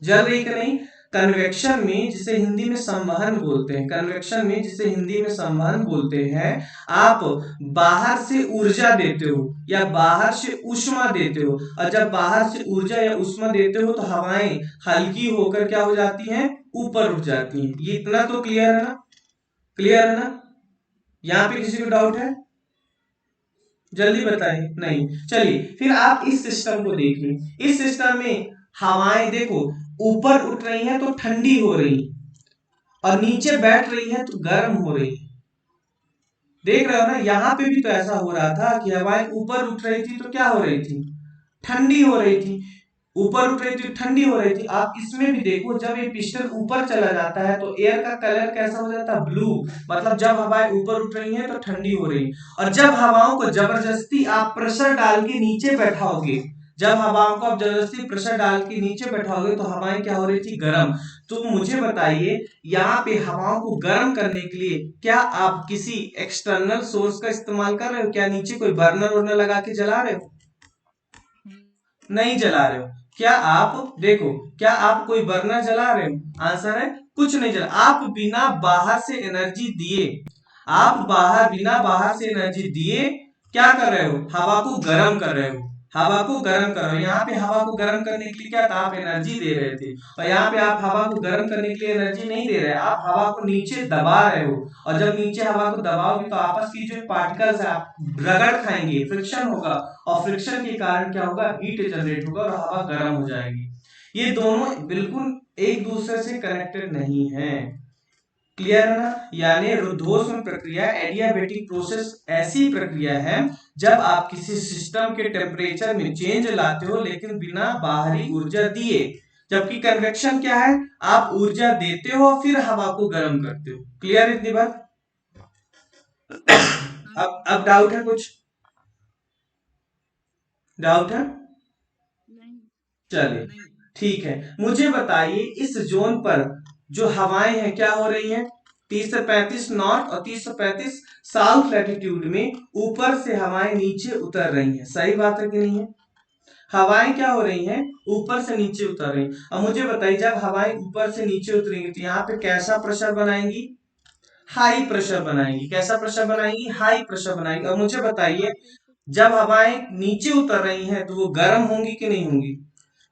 जल रही कि नहीं? कन्वेक्शन में, जिसे हिंदी में संवहन बोलते हैं, कन्वेक्शन में जिसे हिंदी में संवहन बोलते हैं, आप बाहर से ऊर्जा देते हो या बाहर से ऊष्मा देते हो। और जब बाहर से ऊर्जा या ऊष्मा देते हो तो हवाएं हल्की होकर क्या हो जाती हैं, ऊपर उठ जाती हैं। ये इतना तो क्लियर है ना? क्लियर है ना? यहाँ पे किसी को डाउट है? जल्दी बताइए। नहीं, चलिए फिर आप इस सिस्टम को देखिए। इस सिस्टम में हवाएं देखो ऊपर उठ रही हैं तो ठंडी हो रही, और नीचे बैठ रही है तो गर्म हो रही। देख रहे हो ना? यहाँ पे भी तो ऐसा हो रहा था कि हवाएं ऊपर उठ रही थी तो क्या हो रही थी, ठंडी हो रही थी। ऊपर उठ रही थी, ठंडी हो रही थी। आप इसमें भी देखो, जब ये पिस्टन ऊपर चला जाता है तो एयर का कलर कैसा हो जाता है, ब्लू। मतलब जब हवाएं ऊपर उठ रही हैं तो ठंडी हो रही, और जब हवाओं को जबरदस्ती आप प्रेशर डाल के नीचे बैठाओगे, जब हवाओं को आप जबरदस्ती प्रेशर डाल के नीचे बैठाओगे तो हवाएं क्या हो रही थी, गर्म। तो मुझे बताइए, यहाँ पे हवाओं को गर्म करने के लिए क्या आप किसी एक्सटर्नल सोर्स का इस्तेमाल कर रहे हो? क्या नीचे कोई बर्नर वर्नर लगा के जला रहे हो? नहीं जला रहे हो। क्या आप देखो, क्या आप कोई बर्नर जला रहे हो? आंसर है कुछ नहीं जला। आप बिना बाहर से एनर्जी दिए, आप बिना बाहर से एनर्जी दिए क्या कर रहे हो, हवा को गर्म कर रहे हो। हवा को गर्म कर रहे हो। यहाँ पे हवा को गर्म करने के लिए क्या था, आप एनर्जी दे रहे थे। और यहाँ पे आप हवा को गर्म करने के लिए एनर्जी नहीं दे रहे, आप हवा को नीचे दबा रहे हो। और जब नीचे हवा को दबाओगे तो आपस की जो पार्टिकल्स है आप रगड़ खाएंगे, फ्रिक्शन होगा, और फ्रिक्शन के कारण क्या होगा, हीट जनरेट होगा और हवा गर्म हो जाएगी। ये दोनों बिल्कुल एक दूसरे से कनेक्टेड नहीं है। क्लियर है ना? यानी रुद्धोष्म प्रक्रिया, एडियाबेटिक प्रोसेस ऐसी प्रक्रिया है जब आप किसी सिस्टम के टेम्परेचर में चेंज लाते हो लेकिन बिना बाहरी ऊर्जा दिए। जबकि कन्वेक्शन क्या है, आप ऊर्जा देते हो फिर हवा को गर्म करते हो। क्लियर है इतनी बात? अब डाउट है कुछ? डाउट है? चलिए ठीक है, मुझे बताइए इस जोन पर जो हवाएं हैं क्या हो रही हैं, 30 से 35 नॉर्थ और 30 से 35 साउथ लैटिट्यूड में ऊपर से हवाएं नीचे उतर रही हैं। सही बात है कि नहीं है? हवाएं क्या हो रही हैं, ऊपर से नीचे उतर रही। अब मुझे बताइए, जब हवाएं ऊपर से नीचे उतरेंगी तो यहाँ पे कैसा प्रेशर बनाएंगी, हाई प्रेशर बनाएंगी। कैसा प्रेशर बनाएंगी? हाई प्रेशर बनाएंगी। अब मुझे बताइए, जब हवाएं नीचे उतर रही हैं तो वो गर्म होंगी कि नहीं होंगी?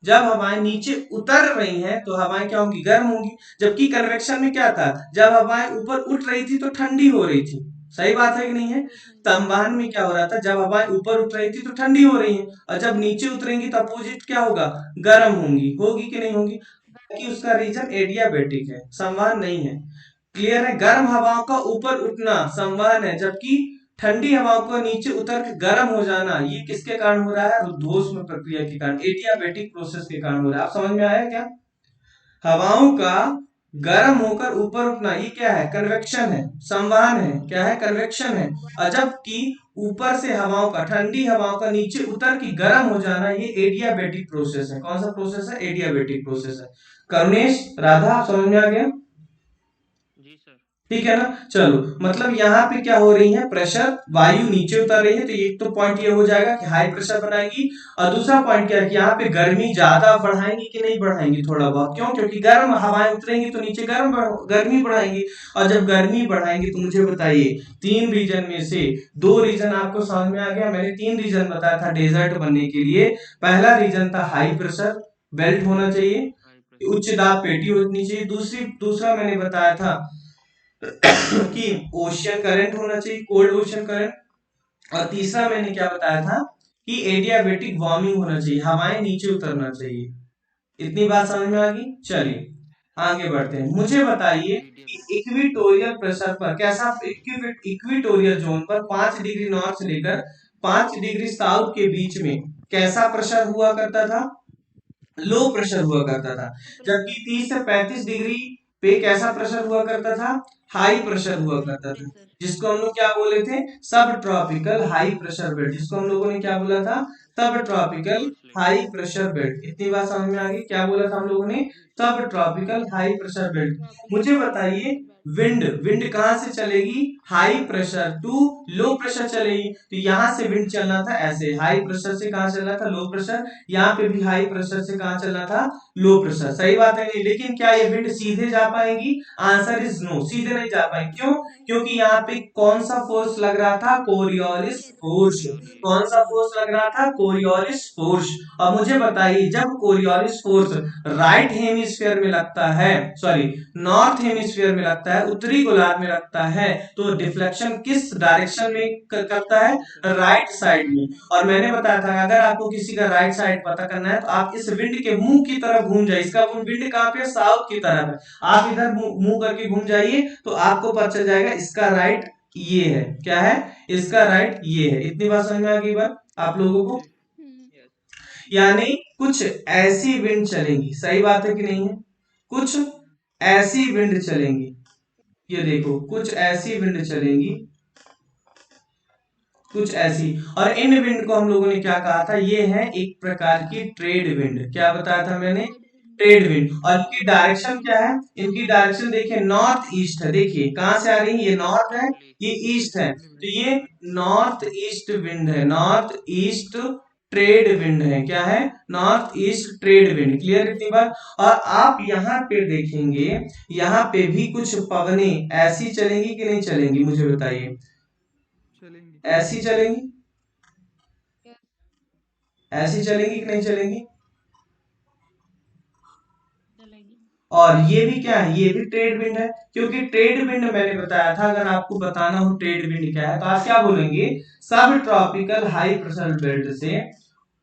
जब हवाएं नीचे उतर रही हैं तो हवाएं क्या होंगी? गर्म होंगी। जबकि कन्वेक्शन में क्या था? जब हवाएं ऊपर उठ रही थी तो ठंडी हो रही थी। सही बात है कि नहीं है? संवहन में क्या हो रहा था? जब हवाएं ऊपर उठ रही थी तो ठंडी हो रही है, और जब नीचे उतरेंगी तो अपोजिट क्या होगा? गर्म होंगी। होगी कि नहीं होगी? कि उसका रीजन एडियाबेटिक है, संवहन नहीं है। क्लियर है? गर्म हवाओं का ऊपर उठना संवहन है, जबकि ठंडी हवाओं का नीचे उतर के गर्म हो जाना ये किसके कारण हो रहा है? रुद्धोष्म प्रक्रिया के कारण, एडियाबेटिक प्रोसेस के कारण हो रहा है। आप समझ में आया क्या? हवाओं का गर्म होकर ऊपर उठना ये क्या है? कन्वेक्शन है, संवहन है। क्या है? कन्वेक्शन है। और जबकि ऊपर से हवाओं का, ठंडी हवाओं का नीचे उतर के गर्म हो जाना ये एडियाबेटिक प्रोसेस है। कौन सा प्रोसेस है? एडियाबेटिक प्रोसेस है। करुणेश, राधा, आप समझ में आ गया? जी सर। ठीक है ना? चलो, मतलब यहाँ पे क्या हो रही है? प्रेशर, वायु नीचे उतर रही है, तो एक तो पॉइंट ये हो जाएगा कि हाई प्रेशर बनाएगी। और दूसरा पॉइंट क्या है कि यहाँ पे गर्मी ज्यादा बढ़ाएंगी कि नहीं बढ़ाएंगी? थोड़ा बहुत। क्यों? क्योंकि गर्म हवाएं उतरेंगी तो नीचे गर्मी बढ़ाएंगी। और जब गर्मी बढ़ाएंगी तो मुझे बताइए, तीन रीजन में से दो रीजन आपको समझ में आ गया। मैंने तीन रीजन बताया था डेजर्ट बनने के लिए। पहला रीजन था हाई प्रेशर बेल्ट होना चाहिए, हाई प्रेशर। उच्च दाब पेटी होनी चाहिए। दूसरा मैंने बताया था कि ओशियन करंट होना चाहिए, कोल्ड ओशियन करंट। और तीसरा मैंने क्या बताया था कि एडियाबेटिक वार्मिंग होना चाहिए, हवाएं नीचे उतरना चाहिए। इतनी बात समझ में आ गई? चलिए आगे बढ़ते हैं। मुझे बताइए कि एडियाबेटिक। इक्विटोरियल प्रेशर पर कैसा, इक्विटोरियल जोन पर 5 डिग्री नॉर्थ से लेकर 5 डिग्री साउथ के बीच में कैसा प्रेशर हुआ करता था? लो प्रेशर हुआ करता था। जबकि 30 से 35 डिग्री पे कैसा प्रेशर हुआ करता था? हाई प्रेशर हुआ करता था, जिसको हम लोग क्या बोले थे? सब ट्रॉपिकल हाई प्रेशर बेल्ट। जिसको हम लोगों ने क्या बोला था? सब tropical north lake. High pressure belt. इतनी बात समझ में आ गई? क्या बोला था हम लोगों ने? सब ट्रॉपिकल हाई प्रेशर बेल्ट। मुझे बताइए, विंड विंड कहां से चलेगी? High pressure to low pressure चलेगी। तो यहां से विंड चलना था ऐसे, हाई प्रेशर से कहां चलना था? Low pressure. यहाँ पे भी हाई प्रेशर से कहां चलना था? Low pressure. सही बात है नहीं? लेकिन क्या ये विंड सीधे जा पाएगी? आंसर इज नो, सीधे नहीं जा पाएंगे। क्यों? क्योंकि यहाँ पे कौन सा फोर्स लग रहा था? Coriolis force. कोरियोलिस। कौन सा फोर्स लग रहा था? Coriolis force. और मुझे बताइए, जब कोरियोलिस फोर्स राइट हेमिस्फीयर में लगता है, सॉरी नॉर्थ हेमिस्फीयर में लगता है, उत्तरी गोलार्ध में लगता है, तो डिफ्लेक्शन किस डायरेक्शन में करता है? राइट साइड में। और मैंने बताया था अगर आपको किसी का राइट साइड पता करना है तो आप इस विंड के मुंह की तरफ घूम जाइए। इसका विंड कहाँ पे? साउथ की तरफ है। आप इधर मुंह करके घूम जाइए तो आपको पता चल जाएगा इसका राइट ये है। क्या है? इसका राइट ये है। इतनी बात समझ में आ गई बात आप लोगों को? यस। यानी कुछ ऐसी विंड चलेंगी। सही बात है कि नहीं है? कुछ ऐसी विंड चलेंगी। ये देखो, कुछ ऐसी विंड चलेंगी, कुछ ऐसी। और इन विंड को हम लोगों ने क्या कहा था? ये है एक प्रकार की ट्रेड विंड। क्या बताया था मैंने? Trade wind. और इनकी डायरेक्शन क्या है? इनकी डायरेक्शन देखिए नॉर्थ ईस्ट है। देखिए कहां से आ रही है? ये नॉर्थ है, नॉर्थ लेक। ये ईस्ट है, तो ये नॉर्थ ईस्ट विंड है। नॉर्थ ईस्ट ट्रेड विंड है। क्या है? North east trade wind. Clear इतनी बात? और आप यहाँ पे देखेंगे, यहाँ पे भी कुछ पवने ऐसी चलेंगी कि नहीं चलेंगी? मुझे बताइए, ऐसी चलेंगी? ऐसी चलेंगी कि नहीं चलेंगी? और ये भी क्या है? ये भी ट्रेड विंड है। क्योंकि ट्रेड विंड मैंने बताया था, अगर आपको बताना हो ट्रेड विंड क्या है तो आप क्या बोलेंगे? सब ट्रॉपिकल हाई प्रेशर बेल्ट से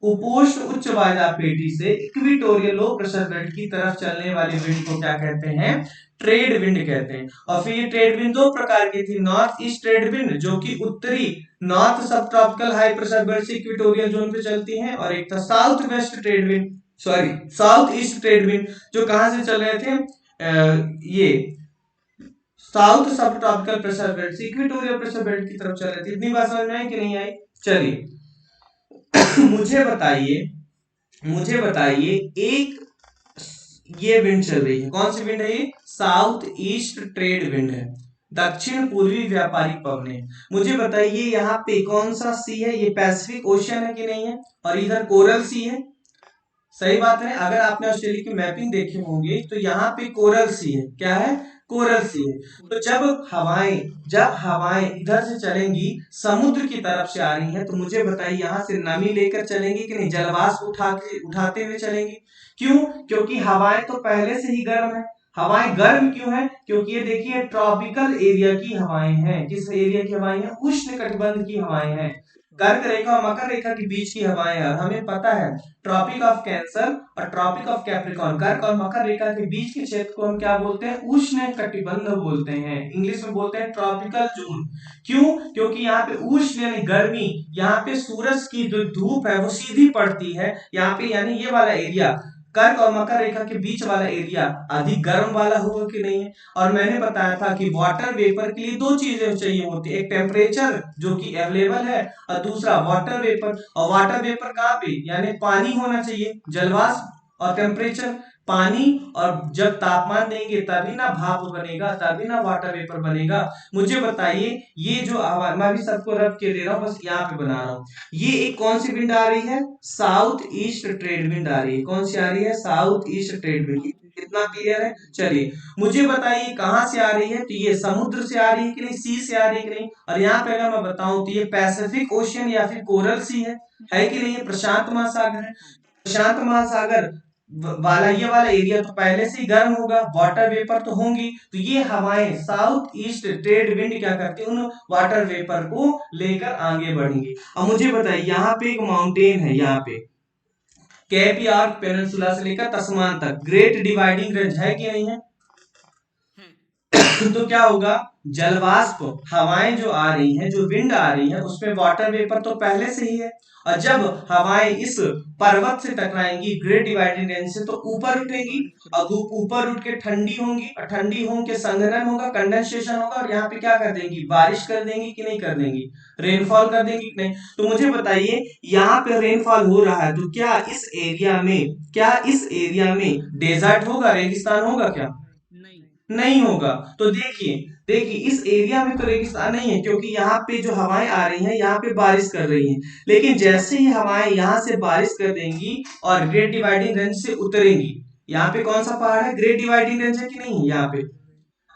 उपोष्ण उच्च वायदा पेटी से इक्विटोरियल लो प्रेशर बेल्ट की तरफ चलने वाले विंड को क्या कहते हैं? ट्रेड विंड कहते हैं। और फिर ये ट्रेड विंड दो प्रकार की थी, नॉर्थ ईस्ट ट्रेड विंड जो कि उत्तरी नॉर्थ सब ट्रॉपिकल हाई प्रेशर बेल्ट से इक्विटोरियल जोन पे चलती है, और एक था south west trade wind, sorry south east trade wind, जो कहां से चल रहे थे? ये साउथ सब ट्रॉपिकल प्रेशर बेल्ट से इक्विटोरियल प्रेशर बेल्ट की तरफ चल रहे थे। इतनी बात समझ में आई कि नहीं आई? चलिए मुझे बताइए, मुझे बताइए, एक ये विंड चल रही है। कौन सी विंड है ये? साउथ ईस्ट ट्रेड विंड है, दक्षिण पूर्वी व्यापारिक पवने। मुझे बताइए यहाँ पे कौन सा सी है? ये पैसिफिक ओशियन है कि नहीं है? और इधर कोरल सी है। सही बात है। अगर आपने ऑस्ट्रेलिया की मैपिंग देखी होंगी तो यहाँ पे कोरल सी है। क्या है? कोरल सी है। तो जब हवाएं इधर से चलेंगी, समुद्र की तरफ से आ रही हैं, तो मुझे बताइए यहाँ से नमी लेकर चलेंगी कि नहीं, जलवाष्प उठाते हुए चलेंगी। क्यों? क्योंकि हवाएं तो पहले से ही गर्म है। हवाएं गर्म क्यों है? क्योंकि ये देखिए ट्रॉपिकल एरिया की हवाएं हैं। किस एरिया की हवाएं हैं? उष्ण कटिबंध की हवाएं हैं। कर्क रेखा और मकर रेखा के बीच की हवाएं हैं। हमें पता है ट्रॉपिक ऑफ कैंसर और ट्रॉपिक ऑफ कैप्रिकॉर्न, कर्क और मकर रेखा के बीच के क्षेत्र को हम क्या बोलते हैं? उष्ण कटिबंध बोलते हैं। इंग्लिश में बोलते हैं ट्रॉपिकल जोन। क्यों? क्योंकि यहाँ पे उष्ण यानी गर्मी, यहाँ पे सूरज की जो धूप है वो सीधी पड़ती है यहाँ पे, यानी ये वाला एरिया, कर्क और मकर रेखा के बीच वाला एरिया अधिक गर्म वाला होगा कि नहीं है। और मैंने बताया था कि वाटर वेपर के लिए दो चीजें चाहिए होती है, एक टेम्परेचर जो कि अवेलेबल है, और दूसरा वाटर वेपर। और वाटर वेपर कहाँ पे? यानी पानी होना चाहिए, जलवाष्प, और टेम्परेचर पानी। और जब तापमान देंगे तभी ना भाप बनेगा, तभी ना वाटर वेपर बनेगा। मुझे बताइए ये जो हवा, मैं भी सबको रब के दे रहा हूँ, बस यहाँ पे बना रहा हूँ। ये एक कौन सी विंड आ रही है? साउथ ईस्ट ट्रेड विंड आ रही है। कौन सी आ रही है? South east trade wind. कितना क्लियर है? चलिए मुझे बताइए कहां से आ रही है? तो ये समुद्र से आ रही है कि नहीं, सी से आ रही है कि नहीं? और यहाँ पे अगर मैं बताऊं तो ये पैसिफिक ओशियन या फिर कोरल सी है कि नहीं? प्रशांत महासागर है। प्रशांत महासागर वाला ये वाला एरिया तो पहले से ही गर्म होगा, वाटर वेपर तो होंगी, तो ये हवाएं साउथ ईस्ट ट्रेड विंड क्या करती है? उन वाटर वेपर को लेकर आगे बढ़ेंगी। अब मुझे बताइए यहाँ पे एक माउंटेन है, यहाँ पे कैप यार्क पेनिनसुला से लेकर तस्मान तक ग्रेट डिवाइडिंग रेंज है कि नहीं है? तो क्या होगा? जलवाष्प हवाएं जो आ रही हैं, जो विंड आ रही है, उसमें वाटर वेपर तो पहले से ही है। और जब हवाएं इस पर्वत से टकराएंगी ग्रेट डिवाइडिंग रेंज से, तो ऊपर उठेंगी, और धूप ऊपर उठ के ठंडी होंगी, और ठंडी होंगे संघनन होगा, कंडेंसेशन होगा, और यहाँ पे क्या कर देंगी? बारिश कर देंगी कि नहीं कर देंगी? रेनफॉल कर देंगी कि नहीं? तो मुझे बताइए यहाँ पे रेनफॉल हो रहा है, तो क्या इस एरिया में डेजर्ट होगा, रेगिस्तान होगा क्या? नहीं होगा। तो देखिए देखिए इस एरिया में तो रेगिस्तान नहीं है, क्योंकि यहाँ पे जो हवाएं आ रही हैं यहाँ पे बारिश कर रही हैं। लेकिन जैसे ही हवाएं यहाँ से बारिश कर देंगी और ग्रेट डिवाइडिंग रेंज से उतरेंगी, यहाँ पे कौन सा पहाड़ है? ग्रेट डिवाइडिंग रेंज है कि नहीं है यहाँ पे?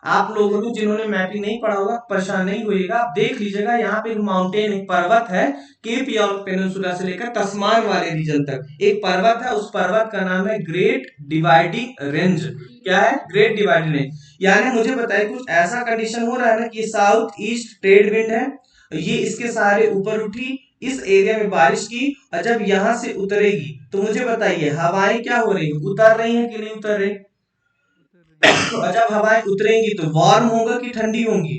आप लोगों को जिन्होंने मैपिंग नहीं पढ़ा होगा परेशान नहीं होइएगा, आप देख लीजिएगा यहाँ पे एक माउंटेन, एक पर्वत है, केप यॉर्क पेनिनसुला से लेकर तस्मान वाले रीजन तक एक पर्वत है। उस पर्वत का नाम है ग्रेट डिवाइडिंग रेंज। क्या है? Great dividing range. यानी मुझे बताइए कुछ ऐसा कंडीशन हो रहा है ना कि साउथ ईस्ट ट्रेड विंड है, ये इसके सहारे ऊपर उठी, इस एरिया में बारिश की, और जब यहाँ से उतरेगी तो मुझे बताइए हवाएं क्या हो रही है? उतर रही है कि नहीं उतर रही? और जब हवाएं उतरेंगी तो वार्म होगा कि ठंडी होंगी?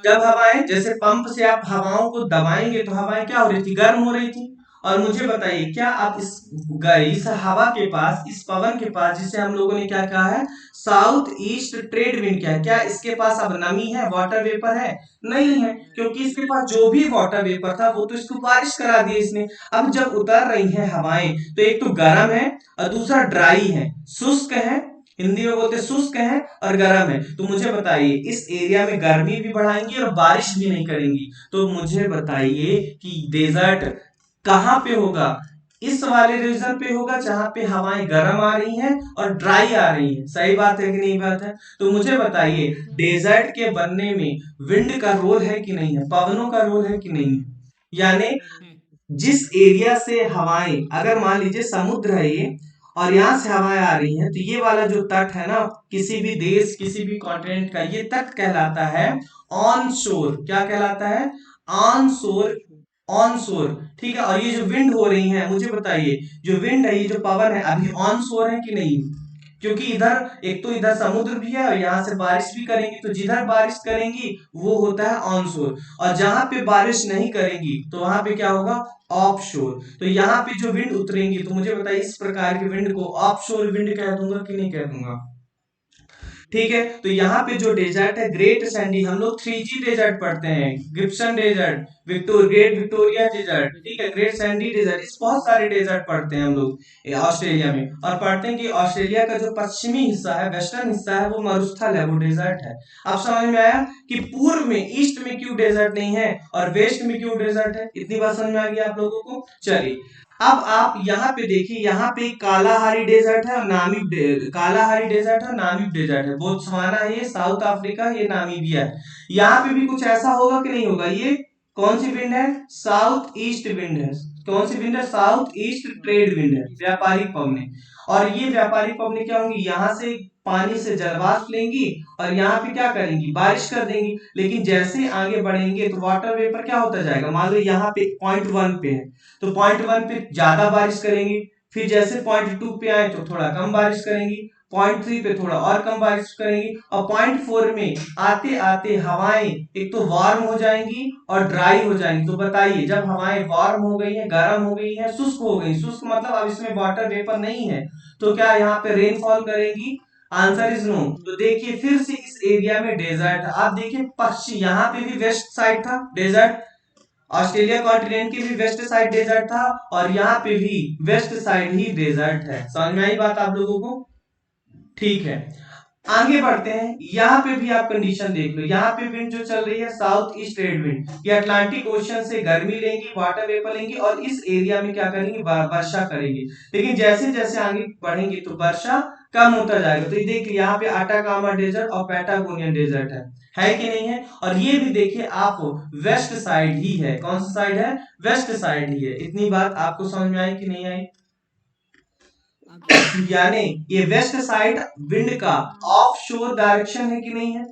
जब हवाएं, जैसे पंप से आप हवाओं को दबाएंगे तो हवाएं क्या हो रही थी? गर्म हो रही थी। और मुझे बताइए क्या आप इस हवा के पास, इस पवन के पास, जिसे हम लोगों ने क्या कहा है? साउथ ईस्ट ट्रेड विंड, क्या इसके पास अब नमी है, वाटर वेपर है? नहीं है, क्योंकि इसके पास जो भी वाटर वेपर था वो तो इसको बारिश करा दिया इसने। अब जब उतर रही है हवाएं, तो एक तो गर्म है और दूसरा ड्राई है, शुष्क है, हिंदी में बोलते शुष्क है और गर्म है। तो मुझे बताइए इस एरिया में गर्मी भी बढ़ाएंगी और बारिश भी नहीं करेंगी। तो मुझे बताइए कि डेजर्ट कहाँ पे होगा? इस वाले रीजन पे होगा जहां पे हवाएं गर्म आ रही हैं और ड्राई आ रही हैं। सही बात है कि नहीं बात है? तो मुझे बताइए डेजर्ट के बनने में विंड का रोल है कि नहीं है, पवनों का रोल है कि नहीं है? यानी जिस एरिया से हवाएं, अगर मान लीजिए समुद्र है ये, और यहाँ से हवाएं आ रही हैं, तो ये वाला जो तट है ना, किसी भी देश, किसी भी कॉन्टिनेंट का, ये तट कहलाता है ऑन शोर। क्या कहलाता है? ऑन शोर। ऑन शोर, ठीक है। और ये जो विंड हो रही है, मुझे बताइए जो विंड है, ये जो पवन है, अभी ऑन शोर है कि नहीं? क्योंकि इधर एक तो इधर समुद्र भी है और यहाँ से बारिश भी करेंगी, तो जिधर बारिश करेंगी वो होता है ऑन शोर, और जहां पे बारिश नहीं करेंगी तो वहां पे क्या होगा? ऑफ शोर। तो यहाँ पे जो विंड उतरेंगी, तो मुझे बताइए इस प्रकार के विंड को ऑफ शोर विंड कह दूंगा कि नहीं कह दूंगा? ठीक है। तो यहाँ पे जो डेजर्ट है ग्रेट सैंडी, हम लोग 3G डेजर्ट पढ़ते हैं, Gibson desert, great Victoria desert, ठीक है, ग्रेट सैंडी डेजर्ट, इस बहुत सारे डेजर्ट पढ़ते हैं हम लोग ऑस्ट्रेलिया में। और पढ़ते हैं कि ऑस्ट्रेलिया का जो पश्चिमी हिस्सा है, वेस्टर्न हिस्सा है, वो मरुस्थल है, वो डेजर्ट है। अब समझ में आया कि पूर्व में, ईस्ट में क्यों डेजर्ट नहीं है और वेस्ट में क्यों डेजर्ट है? इतनी बात समझ में आ गई आप लोगों को? चलिए अब आप यहाँ पे देखिए, यहाँ पे कालाहारी डेजर्ट है और कालाहारी डेजर्ट है, नामीब डेजर्ट है, बोत्सवाना है, ये साउथ अफ्रीका, ये नामीबिया है। यहाँ पे भी कुछ ऐसा होगा कि नहीं होगा? ये कौन सी विंड है? साउथ ईस्ट विंड है। कौन सी विंड है? साउथ ईस्ट ट्रेड विंड है, व्यापारिक पवने। और ये व्यापारिक पवने क्या होंगी? यहाँ से पानी से जलवाष्प लेंगी और यहाँ पे क्या करेंगी? बारिश कर देंगी। लेकिन जैसे आगे बढ़ेंगे तो वाटर वेपर क्या होता जाएगा? मान लो यहाँ पे पॉइंट 1 पे है तो पॉइंट 1 पे ज्यादा बारिश करेंगी, फिर जैसे पॉइंट 2 पे आए तो थोड़ा कम बारिश करेंगी, पॉइंट 3 पे थोड़ा और कम बारिश करेंगी, और पॉइंट 4 में आते आते हवाएं एक तो वार्म हो जाएंगी और ड्राई हो जाएंगी। तो बताइए, जब हवाएं वार्म हो गई हैं, गर्म हो गई हैं, शुष्क हो गई, शुष्क मतलब अब इसमें वाटर वेपर नहीं है, तो क्या यहाँ पे रेनफॉल करेंगी? Answer is no. तो देखिए फिर से इस एरिया में डेजर्ट, आप देखिए पश्चिम, यहाँ पे भी वेस्ट साइड था डेजर्ट, ऑस्ट्रेलिया कॉन्टिनेंट की भी वेस्ट साइड डेजर्ट था, और यहाँ पे भी वेस्ट साइड ही डेजर्ट है। समझ में आई बात आप लोगों को? ठीक है, आगे बढ़ते हैं। यहाँ पे भी आप कंडीशन देख लो, यहाँ पे विंड जो चल रही है साउथ ईस्ट ट्रेड विंड, ये अटलांटिक ओशन से गर्मी लेंगी, वाटर वेपर लेंगी और इस एरिया में क्या करेंगे? वर्षा करेंगी। लेकिन जैसे जैसे आगे बढ़ेंगे तो वर्षा कम होता जाएगा। तो ये देखिए, यहाँ पे अटाकामा डेजर्ट और पैटागोनियन डेजर्ट है कि नहीं है? और ये भी देखिए आप, वेस्ट साइड ही है। कौन सा साइड है? वेस्ट साइड ही है। इतनी बात आपको समझ में आई कि नहीं आई? यानी ये वेस्ट साइड विंड का ऑफ शोर डायरेक्शन है कि नहीं है?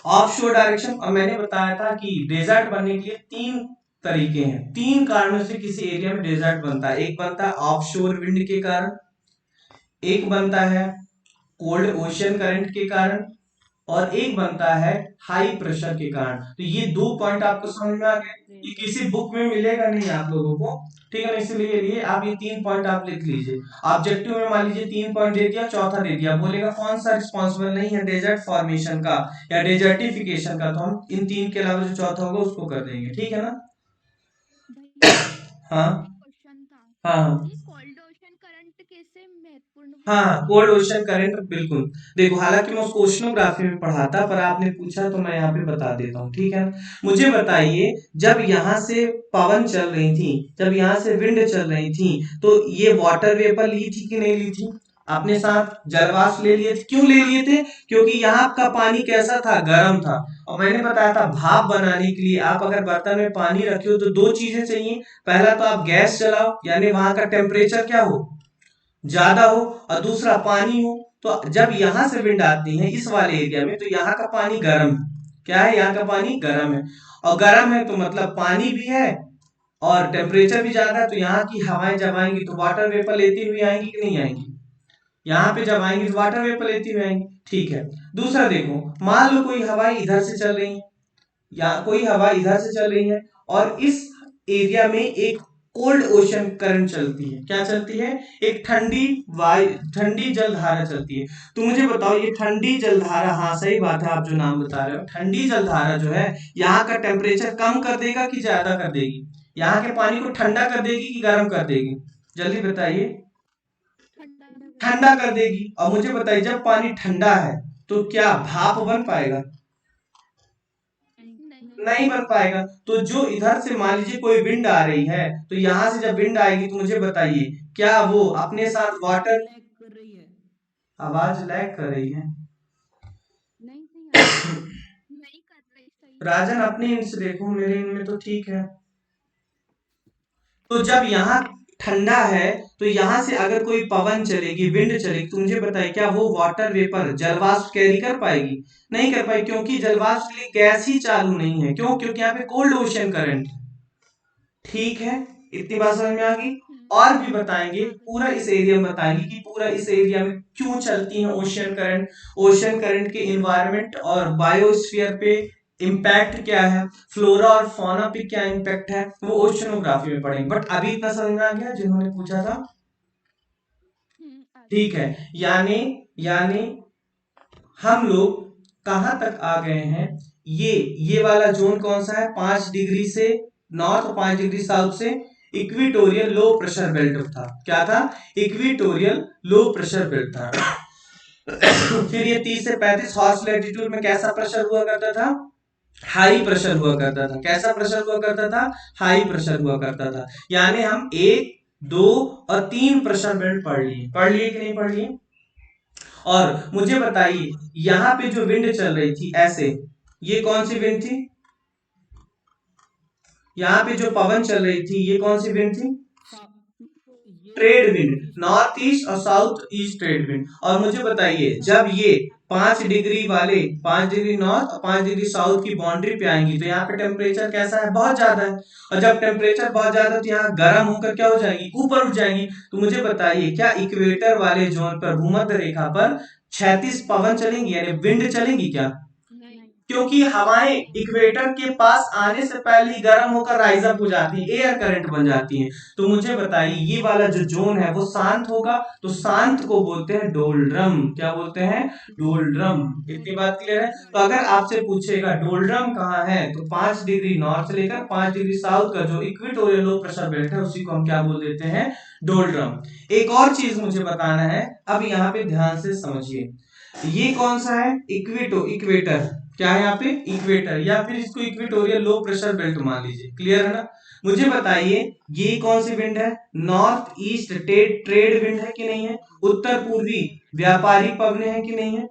ऑफ शोर डायरेक्शन, और मैंने बताया था कि डेजर्ट बनने के लिए 3 तरीके हैं, 3 कारणों से किसी एरिया में डेजर्ट बनता है। एक बनता है ऑफ शोर विंड के कारण, एक बनता है कोल्ड ओशियन करंट के कारण, और एक बनता है हाई प्रेशर के कारण। तो ये 2 पॉइंट आपको समझ में आ गए। ये किसी बुक में मिलेगा नहीं आप लोगों को, ठीक है ना? इसीलिए लिए आप ये 3 पॉइंट आप लिख लीजिए। ऑब्जेक्टिव में मान लीजिए 3 पॉइंट दे दिया, चौथा दे दिया, बोलेगा कौन सा रिस्पॉन्सिबल नहीं है डेजर्ट फॉर्मेशन का या डेजर्टिफिकेशन का, तो हम इन 3 के अलावा जो चौथा होगा उसको कर देंगे, ठीक है ना? हाँ हाँ हाँ, कोल्ड ओशन करंट, बिल्कुल। देखो, हालांकि मैं उसको ओशनोग्राफी में पढ़ा था, पर आपने पूछा तो मैं यहाँ पे बता देता हूँ, ठीक है? मुझे बताइए, जब यहाँ से पवन चल रही थी, जब यहाँ से विंड चल रही थी, तो ये वाटर वेपर ली थी कि नहीं ली थी? अपने साथ जलवाष्प ले लिए थे। क्यों ले लिए थे? क्योंकि यहाँ का पानी कैसा था? गर्म था। और मैंने बताया था भाप बनाने के लिए आप अगर बर्तन में पानी रखे हो तो 2 चीजें चाहिए। पहला तो आप गैस चलाओ, यानी वहां का टेम्परेचर क्या हो? ज्यादा हो, और दूसरा पानी हो। तो जब यहाँ से विंड आती है इस वाले एरिया में, तो यहाँ का पानी गर्म है। क्या है? यहाँ का पानी गर्म है, और गर्म है तो मतलब पानी भी है और टेम्परेचर भी ज्यादा है। तो यहाँ की हवाएं जब आएंगी तो वाटर वेपर लेती हुई आएंगी कि नहीं आएंगी? यहाँ पे जब आएंगी तो वाटर वेपर लेती हुई आएंगी, ठीक है। दूसरा देखो, मान लो कोई हवाएं इधर से चल रही है, या कोई हवा इधर से चल रही है, और इस एरिया में एक कोल्ड ओशन करंट चलती है। क्या चलती है? एक ठंडी जलधारा चलती है। तो मुझे बताओ, ये ठंडी जलधारा, हाँ सही बात है, आप जो नाम बता रहे हो, ठंडी जलधारा जो है यहाँ का टेम्परेचर कम कर देगा कि ज्यादा कर देगी? यहाँ के पानी को ठंडा कर देगी कि गर्म कर देगी? जल्दी बताइए। ठंडा कर देगी। और मुझे बताइए, जब पानी ठंडा है तो क्या भाप बन पाएगा? नहीं बन पाएगा। तो जो इधर से मान लीजिए कोई विंड आ रही है, तो यहां से जब विंड आएगी तो मुझे बताइए, क्या वो अपने साथ वाटर, आवाज लैग कर रही है? राजन, अपने इनसे देखो, मेरे इनमें तो ठीक है। तो जब यहाँ ठंडा है, तो यहाँ से अगर कोई पवन चलेगी, विंड चलेगी, तो मुझे बताइए क्या वो वाटर वेपर जलवाष्प कैरी कर पाएगी? नहीं कर पाएगी, क्योंकि जलवाष्प के लिए गैस ही चालू नहीं है। क्यों? क्योंकि यहाँ पे कोल्ड ओशन करंट, ठीक है? इतनी बात समझ में आ गई। और भी बताएंगे, पूरा इस एरिया में बताएंगे कि पूरा इस एरिया में क्यों चलती है ओशियन करंट, ओशियन करंट के इन्वायरमेंट और बायोस्फीयर पे इम्पैक्ट क्या है, फ्लोरा और फौना पे क्या इम्पैक्ट है, वो ओशनोग्राफी में पढ़ेंगे। बट अभी इतना समझ में आ गया जिन्होंने पूछा था? ठीक है, यानी यानी हम लोग कहां तक आ गए हैं? ये वाला जोन कौन सा है? 5 डिग्री से नॉर्थ, 5 डिग्री साउथ से इक्विटोरियल लो प्रेशर बेल्ट था। क्या था? इक्विटोरियल लो प्रेशर बेल्ट था। फिर ये 30 से 35 हॉर्स लैटिट्यूड में कैसा प्रेशर हुआ करता था? हाई प्रेशर हुआ करता था। कैसा प्रेशर हुआ करता था? हाई प्रेशर हुआ करता था। यानी हम 1, 2 और 3 प्रेशर बेल्ट पढ़ लिए कि नहीं पढ़ लिए? और मुझे बताइए यहाँ पे जो विंड चल रही थी ऐसे, ये कौन सी विंड थी? यहाँ पे जो पवन चल रही थी ये कौन सी विंड थी? ट्रेड विंड, नॉर्थ ईस्ट और साउथ ईस्ट ट्रेड विंड। और मुझे बताइए जब ये 5 डिग्री वाले 5 डिग्री नॉर्थ और 5 डिग्री साउथ की बाउंड्री पे आएंगी तो यहाँ पे टेम्परेचर कैसा है? बहुत ज्यादा है। और जब टेम्परेचर बहुत ज्यादा तो यहाँ गर्म होकर क्या हो जाएगी? ऊपर उठ जाएगी। तो मुझे बताइए क्या इक्वेटर वाले जोन पर भूमध्य रेखा पर क्षैतिज पवन चलेंगी यानी विंड चलेंगी क्या? क्योंकि हवाएं इक्वेटर के पास आने से पहले ही गर्म होकर राइज अप हो जाती हैं, एयर करंट बन जाती हैं। तो मुझे बताइए ये वाला जो जोन है वो शांत होगा, तो शांत को बोलते हैं डोल्ड्रम। क्या बोलते हैं? डोल्ड्रम। इतनी बात क्लियर है? तो अगर आपसे पूछेगा डोल्ड्रम कहाँ है, तो 5 डिग्री नॉर्थ से लेकर 5 डिग्री साउथ का जो इक्वेटोरियल लो प्रेशर बेल्ट है उसी को हम क्या बोल देते हैं? डोल्ड्रम। एक और चीज मुझे बताना है, अब यहाँ पे ध्यान से समझिए। ये कौन सा है? इक्वेटर। क्या है यहाँ पे? इक्वेटर, या फिर इसको इक्वेटोरियल लो प्रेशर बेल्ट मान लीजिए। क्लियर है ना? मुझे बताइए ये कौन सी विंड है? नॉर्थ ईस्ट ट्रेड विंड है कि नहीं है? उत्तर पूर्वी व्यापारिक पवने हैं कि नहीं है?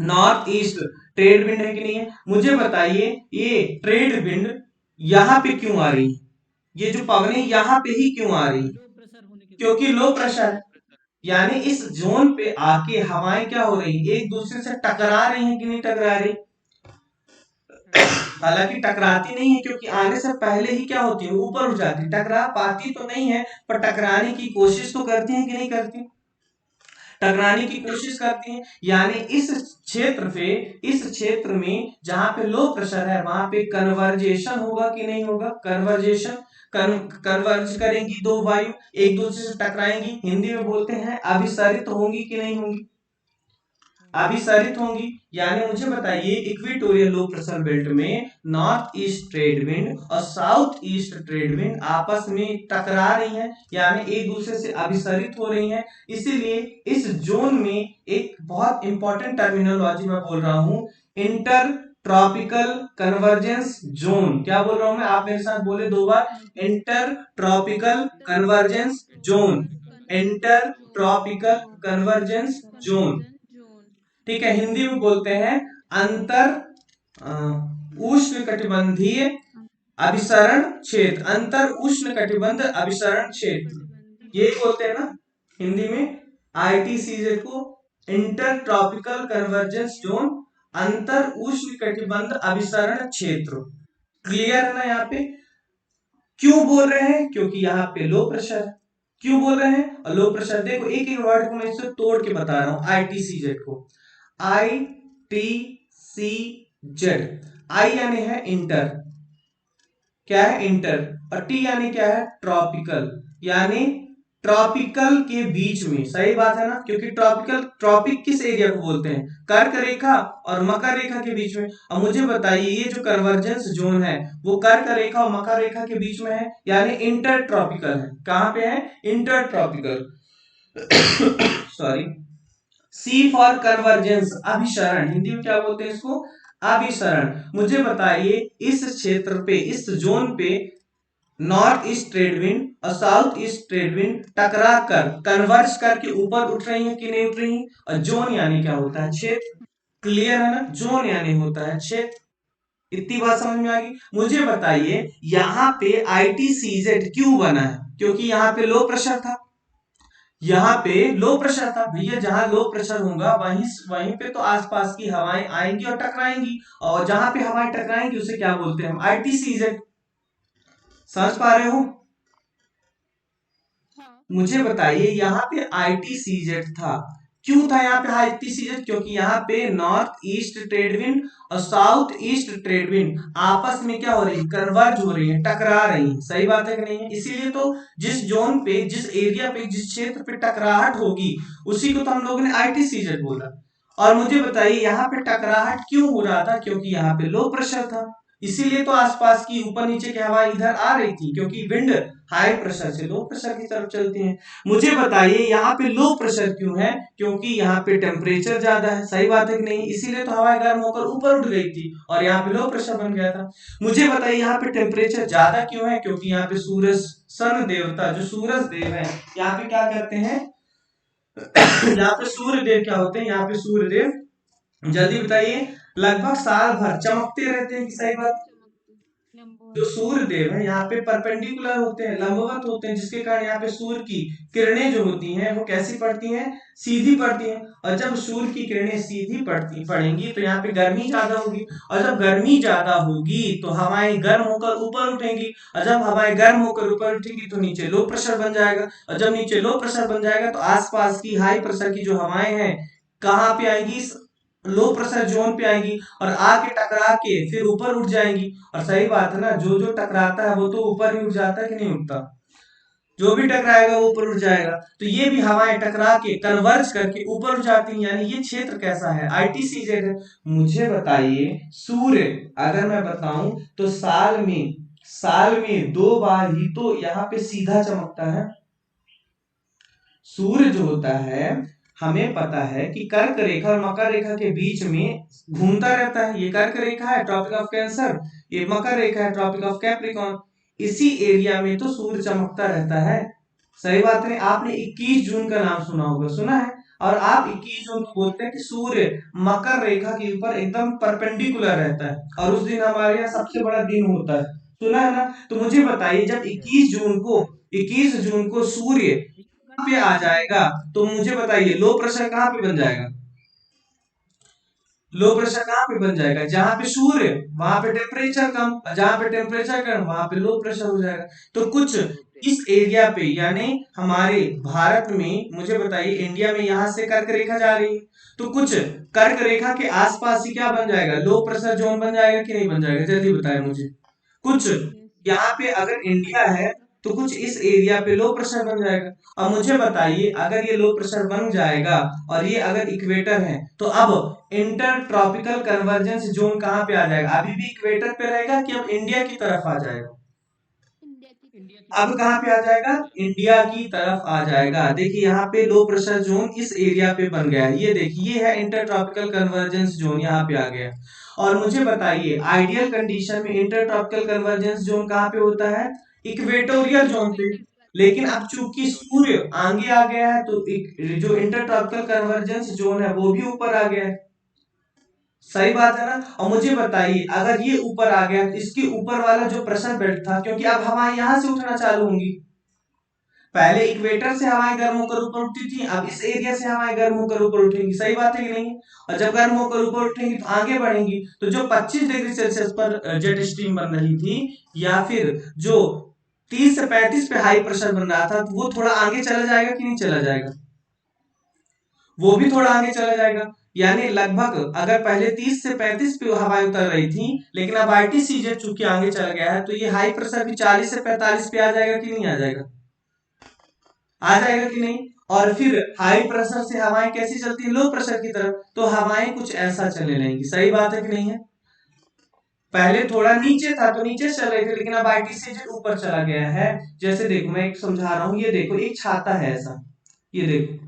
नॉर्थ ईस्ट ट्रेड विंड है कि नहीं है? मुझे बताइए ये ट्रेड विंड यहाँ पे क्यों आ रही है? ये जो पवने यहाँ पे ही क्यों आ रही है? क्योंकि लो प्रेशर है। यानी इस जोन पे आके हवाएं क्या हो रही है? एक दूसरे से टकरा रही हैं कि नहीं टकरा रही? हालांकि टकराती नहीं है क्योंकि आने से पहले ही क्या होती है? ऊपर उठ जाती है। टकरा पाती तो नहीं है पर टकराने की कोशिश तो करती है कि नहीं करती? टकराने की कोशिश करती हैं। यानी इस क्षेत्र में जहां पे लो प्रेशर है वहां पे कन्वर्जेशन होगा कि नहीं होगा? कन्वर्जेशन, कन्वर्ज करेंगी दो वायु, एक दूसरे से टकराएंगी। हिंदी में बोलते हैं अभिसरित होंगी कि नहीं होंगी? अभिसरित होंगी। यानी मुझे बताइए इक्वेटोरियल लो प्रेशर बेल्ट में नॉर्थ ईस्ट ट्रेड विंड और साउथ ईस्ट ट्रेड विंड आपस में टकरा रही हैं, यानी एक दूसरे से अभिसरित हो रही हैं। इसीलिए इस जोन में एक बहुत इंपॉर्टेंट टर्मिनोलॉजी मैं बोल रहा हूं, इंटर ट्रॉपिकल कन्वर्जेंस जोन। क्या बोल रहा हूं मैं? आप मेरे साथ बोले दो बार, inter tropical convergence zone. Inter tropical convergence zone, ठीक है। हिंदी में बोलते हैं अंतर उष्ण कटिबंधीय अभिसरण क्षेत्र। अंतर उष्ण कटिबंध अभिसरण क्षेत्र ये बोलते हैं ना हिंदी में। ITCZ को इंटर ट्रॉपिकल कन्वर्जेंस जोन, अंतर उष्ण कटिबंध अभिसरण क्षेत्र। क्लियर है ना? यहाँ पे क्यों बोल रहे हैं? क्योंकि यहाँ पे लो प्रेशर है। क्यों बोल रहे हैं? और लो प्रेशर देखो एक एक वर्ड को मैं इससे तोड़ के बता रहा हूं। ITCZ को, ITCZ, आई यानी है इंटर, क्या है? इंटर। और टी यानी क्या है? ट्रॉपिकल, यानी ट्रॉपिकल के बीच में। सही बात है ना? क्योंकि ट्रॉपिकल, ट्रॉपिक किस एरिया को बोलते हैं? कर्क रेखा और मकर रेखा के बीच में। अब मुझे बताइए ये जो कन्वर्जेंस जोन है वो कर्क रेखा और मकर रेखा के बीच में है, यानी इंटर ट्रॉपिकल है। कहां पे है? Inter tropical. Sorry. C for convergence, अभिसरण। हिंदी में क्या बोलते हैं इसको? अभिसरण। मुझे बताइए इस क्षेत्र पे, इस जोन पे नॉर्थ ईस्ट ट्रेड विंड और साउथ ईस्ट ट्रेड विंड टकरा कर कन्वर्ज करके ऊपर उठ रही है कि नहीं उठ रही है? और जोन यानी क्या होता है? क्षेत्र। क्लियर है ना? जोन यानी होता है क्षेत्र। इतनी बात समझ में आ गई? मुझे बताइए यहाँ पे ITCZ क्यों बना है? क्योंकि यहाँ पे लो प्रेशर था। यहाँ पे लो प्रेशर था भैया, जहां लो प्रेशर होगा वहीं वहीं पे तो आसपास की हवाएं आएंगी और टकराएंगी, और जहां पे हवाएं टकराएंगी उसे क्या बोलते हैं हम? ITCZ। समझ पा रहे हो? मुझे बताइए यहाँ पे ITCZ था। क्यों था यहाँ पे ITCZ? क्योंकि यहाँ पे नॉर्थ ईस्ट ट्रेड विंड और साउथ ईस्ट ट्रेड विंड आपस में क्या हो रही है? कन्वर्ज हो रही है, टकरा रही है। सही बात है कि नहीं है? इसीलिए तो जिस जोन पे, जिस एरिया पे, जिस क्षेत्र पे टकराहट होगी उसी को तो हम लोगों ने ITCZ बोला। और मुझे बताइए यहाँ पे टकराहट क्यों हो रहा था? क्योंकि यहाँ पे लो प्रेशर था। इसीलिए तो आसपास की ऊपर नीचे की हवा इधर आ रही थी, क्योंकि विंड हाई प्रेशर से लो प्रेशर की तरफ चलती है। मुझे बताइए यहाँ पे लो प्रेशर क्यों है? क्योंकि यहाँ पे टेम्परेचर ज्यादा है, सही बात है कि नहीं? इसीलिए तो हवा गर्म होकर ऊपर उठ गई थी और यहाँ पे लो प्रेशर बन गया था। मुझे बताइए यहाँ पे टेम्परेचर ज्यादा क्यों है? क्योंकि यहाँ पे सूरज, सन देवता जो सूरज देव है, यहाँ पे क्या करते हैं? यहाँ पे सूर्य देव क्या होते हैं? यहाँ पे सूर्य देव, जल्दी बताइए, लगभग साल भर चमकते रहते हैं कि सही बात? जो सूर्य देव है यहाँ पे परपेंडिकुलर होते हैं, लंबवत होते हैं, जिसके कारण यहाँ पे सूर्य की किरणें जो होती हैं वो कैसी पड़ती हैं? सीधी पड़ती हैं। और जब सूर्य की किरणें सीधी पड़ेंगी तो यहाँ पे गर्मी ज्यादा होगी, और जब गर्मी ज्यादा होगी तो हवाएं गर्म होकर ऊपर उठेंगी, और जब हवाएं गर्म होकर ऊपर उठेंगी तो नीचे लो प्रेशर बन जाएगा, और जब नीचे लो प्रेशर बन जाएगा तो आसपास की हाई प्रेशर की जो हवाएं हैं कहाँ पे आएंगी? लो प्रेशर जोन पे आएंगी और आके टकरा के फिर ऊपर उठ जाएंगी। और सही बात है ना, जो जो टकराता है वो तो ऊपर ही उठ जाता है कि नहीं उठता? जो भी टकराएगा वो ऊपर उठ जाएगा। तो ये भी हवाएं टकरा के कन्वर्ज करके ऊपर उठ जाती हैं, यानी ये क्षेत्र कैसा है? आईटीसीजेड है। मुझे बताइए, सूर्य अगर मैं बताऊं तो साल में 2 बार ही तो यहाँ पे सीधा चमकता है। सूर्य जो होता है, हमें पता है कि कर्क रेखा और मकर रेखा के बीच में घूमता रहता है। ये कर्क रेखा है, ट्रॉपिक ऑफ कैंसर, ये मकर रेखा है, ट्रॉपिक ऑफ कैप्रिकॉर्न। इसी एरिया में तो सूर्य चमकता रहता है। सही बात है। आपने 21 जून का नाम सुना होगा, सुना है? और आप 21 जून को बोलते हैं कि सूर्य मकर रेखा के ऊपर एकदम परपेंडिकुलर रहता है, और उस दिन हमारे यहाँ सबसे बड़ा दिन होता है, सुना है ना? तो मुझे बताइए, जब यस 21 जून को सूर्य पे आ जाएगा तो मुझे बताइए लो प्रेशर कहाँ पे बन जाएगा? लो प्रेशर कहाँ पे बन जाएगा? जहां पे सूर्य, वहां पे टेम्परेचर कम, और जहां पे टेम्परेचर कम वहां पे लो प्रेशर हो जाएगा। तो कुछ लो इस प्रेशर। एरिया पे, यानी हमारे भारत में, मुझे बताइए इंडिया में यहाँ से कर्क रेखा जा रही है, तो कुछ कर्क रेखा के आसपास ही क्या बन जाएगा? लो प्रेशर जोन बन जाएगा कि नहीं बन जाएगा? जल्दी बताएं मुझे। कुछ यहाँ पे अगर इंडिया है तो कुछ इस एरिया पे लो प्रेशर बन जाएगा। और मुझे बताइए, अगर ये लो प्रेशर बन जाएगा और ये अगर इक्वेटर है तो अब इंटर ट्रॉपिकल कन्वर्जेंस जोन कहाँ पे आ जाएगा? अभी भी इक्वेटर पे रहेगा कि अब इंडिया की तरफ आ जाएगा? इंडिया की अब तरफ कहाँ पे आ जाएगा? आ जाएगा। इंडिया की तरफ आ जाएगा। देखिए यहाँ पे लो प्रेशर जोन इस एरिया पे बन गया है, ये देखिए ये है इंटर ट्रॉपिकल कन्वर्जेंस जोन, यहाँ पे आ गया। और मुझे बताइए, आइडियल कंडीशन में इंटर ट्रॉपिकल कन्वर्जेंस जोन कहाँ पे होता है? इक्वेटोरियल जोन पे। लेकिन अब चूंकि इक्वेटोरियल। सूर्य आगे आ गया है तो जो इंटर ट्रॉपिकल कन्वर्जेंस जोन है वो भी ऊपर आ गया है। सही बात है ना? और मुझे बताइए, अगर ये ऊपर आ गया तो इसके ऊपर वाला जो प्रेशर बेल्ट था, क्योंकि अब हवाएं यहां से उठना चालू होंगी, पहले इक्वेटर से हवाएं गर्म होकर ऊपर उठती थी, अब इस एरिया से हवाएं गर्म होकर ऊपर उठेंगी। सही बात है कि नहीं? और जब गर्म होकर ऊपर उठेंगी तो आगे बढ़ेंगी, तो जो 25 डिग्री सेल्सियस पर जेट स्ट्रीम बन रही थी, या फिर जो 30 से 35 पे हाई प्रेशर बन रहा था, तो वो थोड़ा आगे चला जाएगा कि नहीं चला जाएगा? वो भी थोड़ा आगे चला जाएगा। यानी लगभग अगर पहले 30 से 35 पे हवाएं उतर रही थी, लेकिन अब आईटीसीजे चूंकि आगे चला गया है तो ये हाई प्रेशर भी 40 से 45 पे आ जाएगा कि नहीं आ जाएगा? आ जाएगा कि नहीं? और फिर हाई प्रेशर से हवाएं कैसी चलती है? लो प्रेशर की तरफ, तो हवाएं कुछ ऐसा चलने लगेंगी। सही बात है कि नहीं है? पहले थोड़ा नीचे था तो नीचे चल रहे थे, लेकिन अब आईटीसीजे ऊपर चला गया है। जैसे देखो मैं एक समझा रहा हूँ, ये देखो एक छाता है ऐसा, ये देखो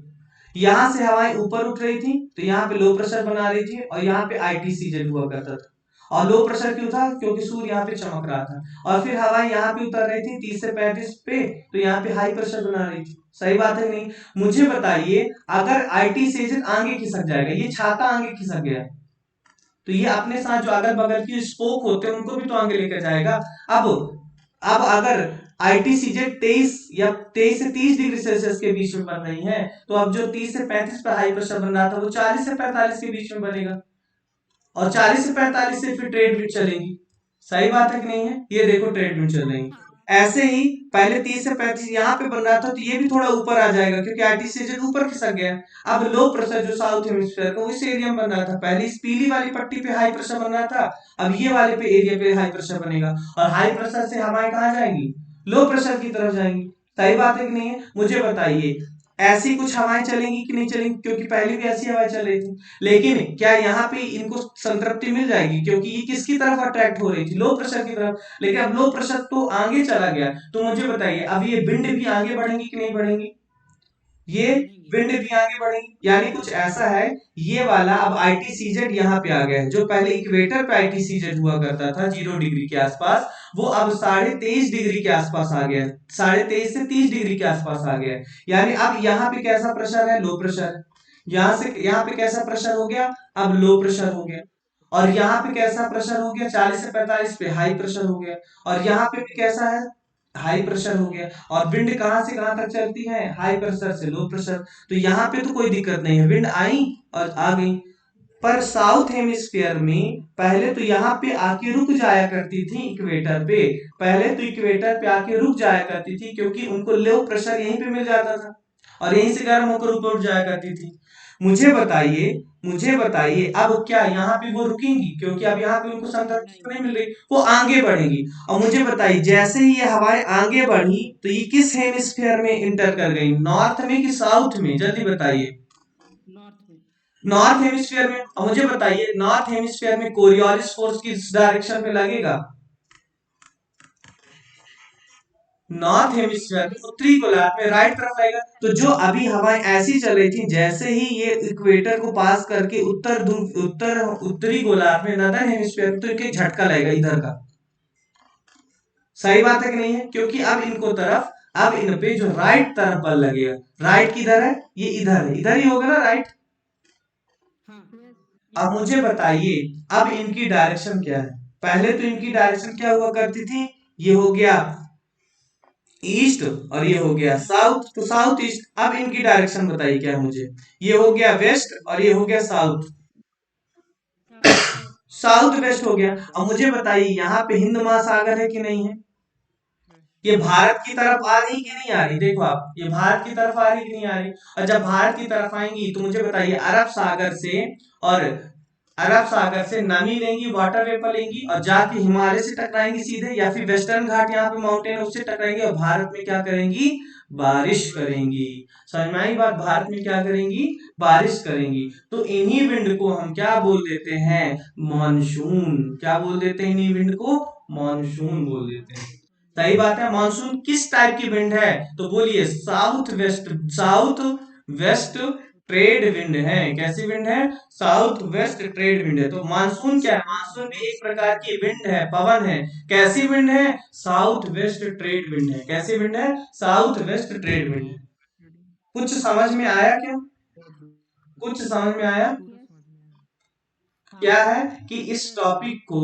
यहां से हवाएं ऊपर उठ रही थी तो यहाँ पे लो प्रेशर बना रही थी, और यहाँ पे आईटीसीजेड हुआ करता था। और लो प्रेशर क्यों था? क्योंकि सूर्य यहाँ पे चमक रहा था। और फिर हवाएं यहाँ पे उतर रही थी 30 से 35 पे, तो यहाँ पे हाई प्रेशर बना रही थी। सही बात है कि नहीं? मुझे बताइए, अगर आईटीसीजेड आगे खिसक जाएगा, ये छाता आगे खिसक गया, तो ये अपने साथ जो अगल बगल की स्पोक होते हैं उनको भी तो आगे लेकर जाएगा। अब अब अगर आईटीसीजे 23 या 23 से 30 डिग्री सेल्सियस के बीच में बन रही है, तो अब जो 30 से 35 पर हाई प्रेशर बन रहा था वो 40 से 45 के बीच में बनेगा, और 40 से 45 से फिर ट्रेड विंड चलेगी। सही बात है कि नहीं है? ये देखो ट्रेड विंड चल रही है। ऐसे ही पहले 30 से 35 यहाँ पे बन रहा था तो ये भी थोड़ा ऊपर आ जाएगा, क्योंकि आईटीसीजे ऊपर खिसक गया। अब लो प्रेशर जो साउथ हेमिस्फीयर का इस एरिया में बन रहा था, पहले इस पीली वाली पट्टी पे हाई प्रेशर बन रहा था, अब ये वाले पे एरिया पे हाई प्रेशर बनेगा, और हाई प्रेशर से हवाएं कहाँ जाएंगी? लो प्रेशर की तरफ जाएंगी। सही बात है कि नहीं है? मुझे बताइए, ऐसी कुछ हवाएं चलेंगी कि नहीं चलेंगी, क्योंकि पहले भी ऐसी हवाएं चल रही थी। लेकिन क्या यहाँ पे इनको संतृप्ति मिल जाएगी, क्योंकि ये किसकी तरफ अट्रैक्ट हो रही थी, लो प्रेशर की तरफ। लेकिन अब लो प्रेशर तो आगे चला गया, तो मुझे बताइए अब ये विंड भी आगे बढ़ेंगी कि नहीं बढ़ेंगी, ये विंड भी आगे बढ़ेगी। यानी कुछ ऐसा है, ये वाला अब आईटीसीजेड यहाँ पे आ गया है। जो पहले इक्वेटर पे आईटीसीजेड हुआ करता था 0 डिग्री के आसपास, वो अब 23.5 डिग्री के आसपास आ गया है, 23.5 से 30 डिग्री के आसपास आ गया है। यानी अब यहाँ पे कैसा प्रेशर है, लो प्रेशर। यहाँ से यहाँ पे कैसा प्रेशर हो गया, अब लो प्रेशर हो गया। और यहाँ पे कैसा प्रेशर हो गया, 40 से 45 पे हाई प्रेशर हो गया। और यहाँ पे भी कैसा है, हाई प्रेशर हो गया। और विंड कहाँ से कहाँ तक चलती है, हाई प्रेशर से लो प्रेशर। तो यहाँ पे तो कोई दिक्कत नहीं है, विंड आई और आ गई। पर साउथ हेमिस्फीयर में पहले तो यहाँ पे आके रुक जाया करती थी इक्वेटर पे, पहले तो इक्वेटर पे आके रुक जाया करती थी, क्योंकि उनको लो प्रेशर यहीं पे मिल जाता था और यहीं से गर्म होकर ऊपर उठ जाया करती थी। मुझे बताइए, मुझे बताइए अब क्या यहाँ पे वो रुकेंगी, क्योंकि अब यहाँ पे उनको संतृप्ति तो नहीं मिल रही, वो आगे बढ़ेंगी। और मुझे बताइए जैसे ही ये हवाएं आगे बढ़ी तो ये किस हेमिस्फीयर में इंटर कर गई, नॉर्थ में कि साउथ में, जल्दी बताइए। नॉर्थ में। नॉर्थ हेमिस्फीयर में। और मुझे बताइए नॉर्थ हेमिस्फीयर में कोरियोलिस फोर्स किस डायरेक्शन पे लगेगा, नॉर्थ हेमिस्फीयर में उत्तरी गोलार्ध में राइट तरफ आएगा। तो जो अभी हवाएं ऐसी चल रही थी, जैसे ही ये इक्वेटर को पास करके उत्तर ध्रुव उत्तरी गोलार्ध में नदर हेमिस्फीयर में, तो इनके झटका लगेगा इधर का। सही बात है कि नहीं है, क्योंकि अब इनको तरफ, अब इन पे जो राइट तरफ बल लगेगा। राइट किधर है, ये इधर है, इधर ही होगा ना राइट। हाँ। अब मुझे बताइए अब इनकी डायरेक्शन क्या है। पहले तो इनकी डायरेक्शन क्या हुआ करती थी, ये हो गया ईस्ट और ये हो गया साउथ, तो साउथ ईस्ट। अब इनकी डायरेक्शन बताइए क्या है मुझे, ये हो गया वेस्ट और ये हो गया साउथ, साउथ वेस्ट हो गया। अब मुझे बताइए यहाँ पे हिंद महासागर है कि नहीं है, ये भारत की तरफ आ रही कि नहीं आ रही, देखो आप ये भारत की तरफ आ रही कि नहीं आ रही। और जब भारत की तरफ आएंगी तो मुझे बताइए अरब सागर से, और अरब सागर से नमी लेंगी, वाटर वेपर लेंगी और जाके हिमालय से टकराएंगी सीधे, या फिर वेस्टर्न घाट यहाँ पे माउंटेन है उससे टकराएंगी और भारत में क्या करेंगी, बारिश करेंगी। समझ में आई बात, भारत में क्या करेंगी, बारिश करेंगी। तो इन्हीं विंड को हम क्या बोल देते हैं, मानसून। क्या बोल देते हैं इन्हीं विंड को, मानसून बोल देते हैं। सही बात है। मानसून किस टाइप की विंड है, तो बोलिए south west, south west trade wind है। कैसी विंड है, साउथ वेस्ट ट्रेड विंड है। तो मानसून क्या है, मानसून भी एक प्रकार की विंड है, पवन है। कैसी विंड है, साउथ वेस्ट ट्रेड विंड है। कैसी विंड है, साउथ वेस्ट ट्रेड विंड है। कुछ समझ में आया क्या, कुछ समझ में आया। यस। क्या हाँ। है कि इस टॉपिक को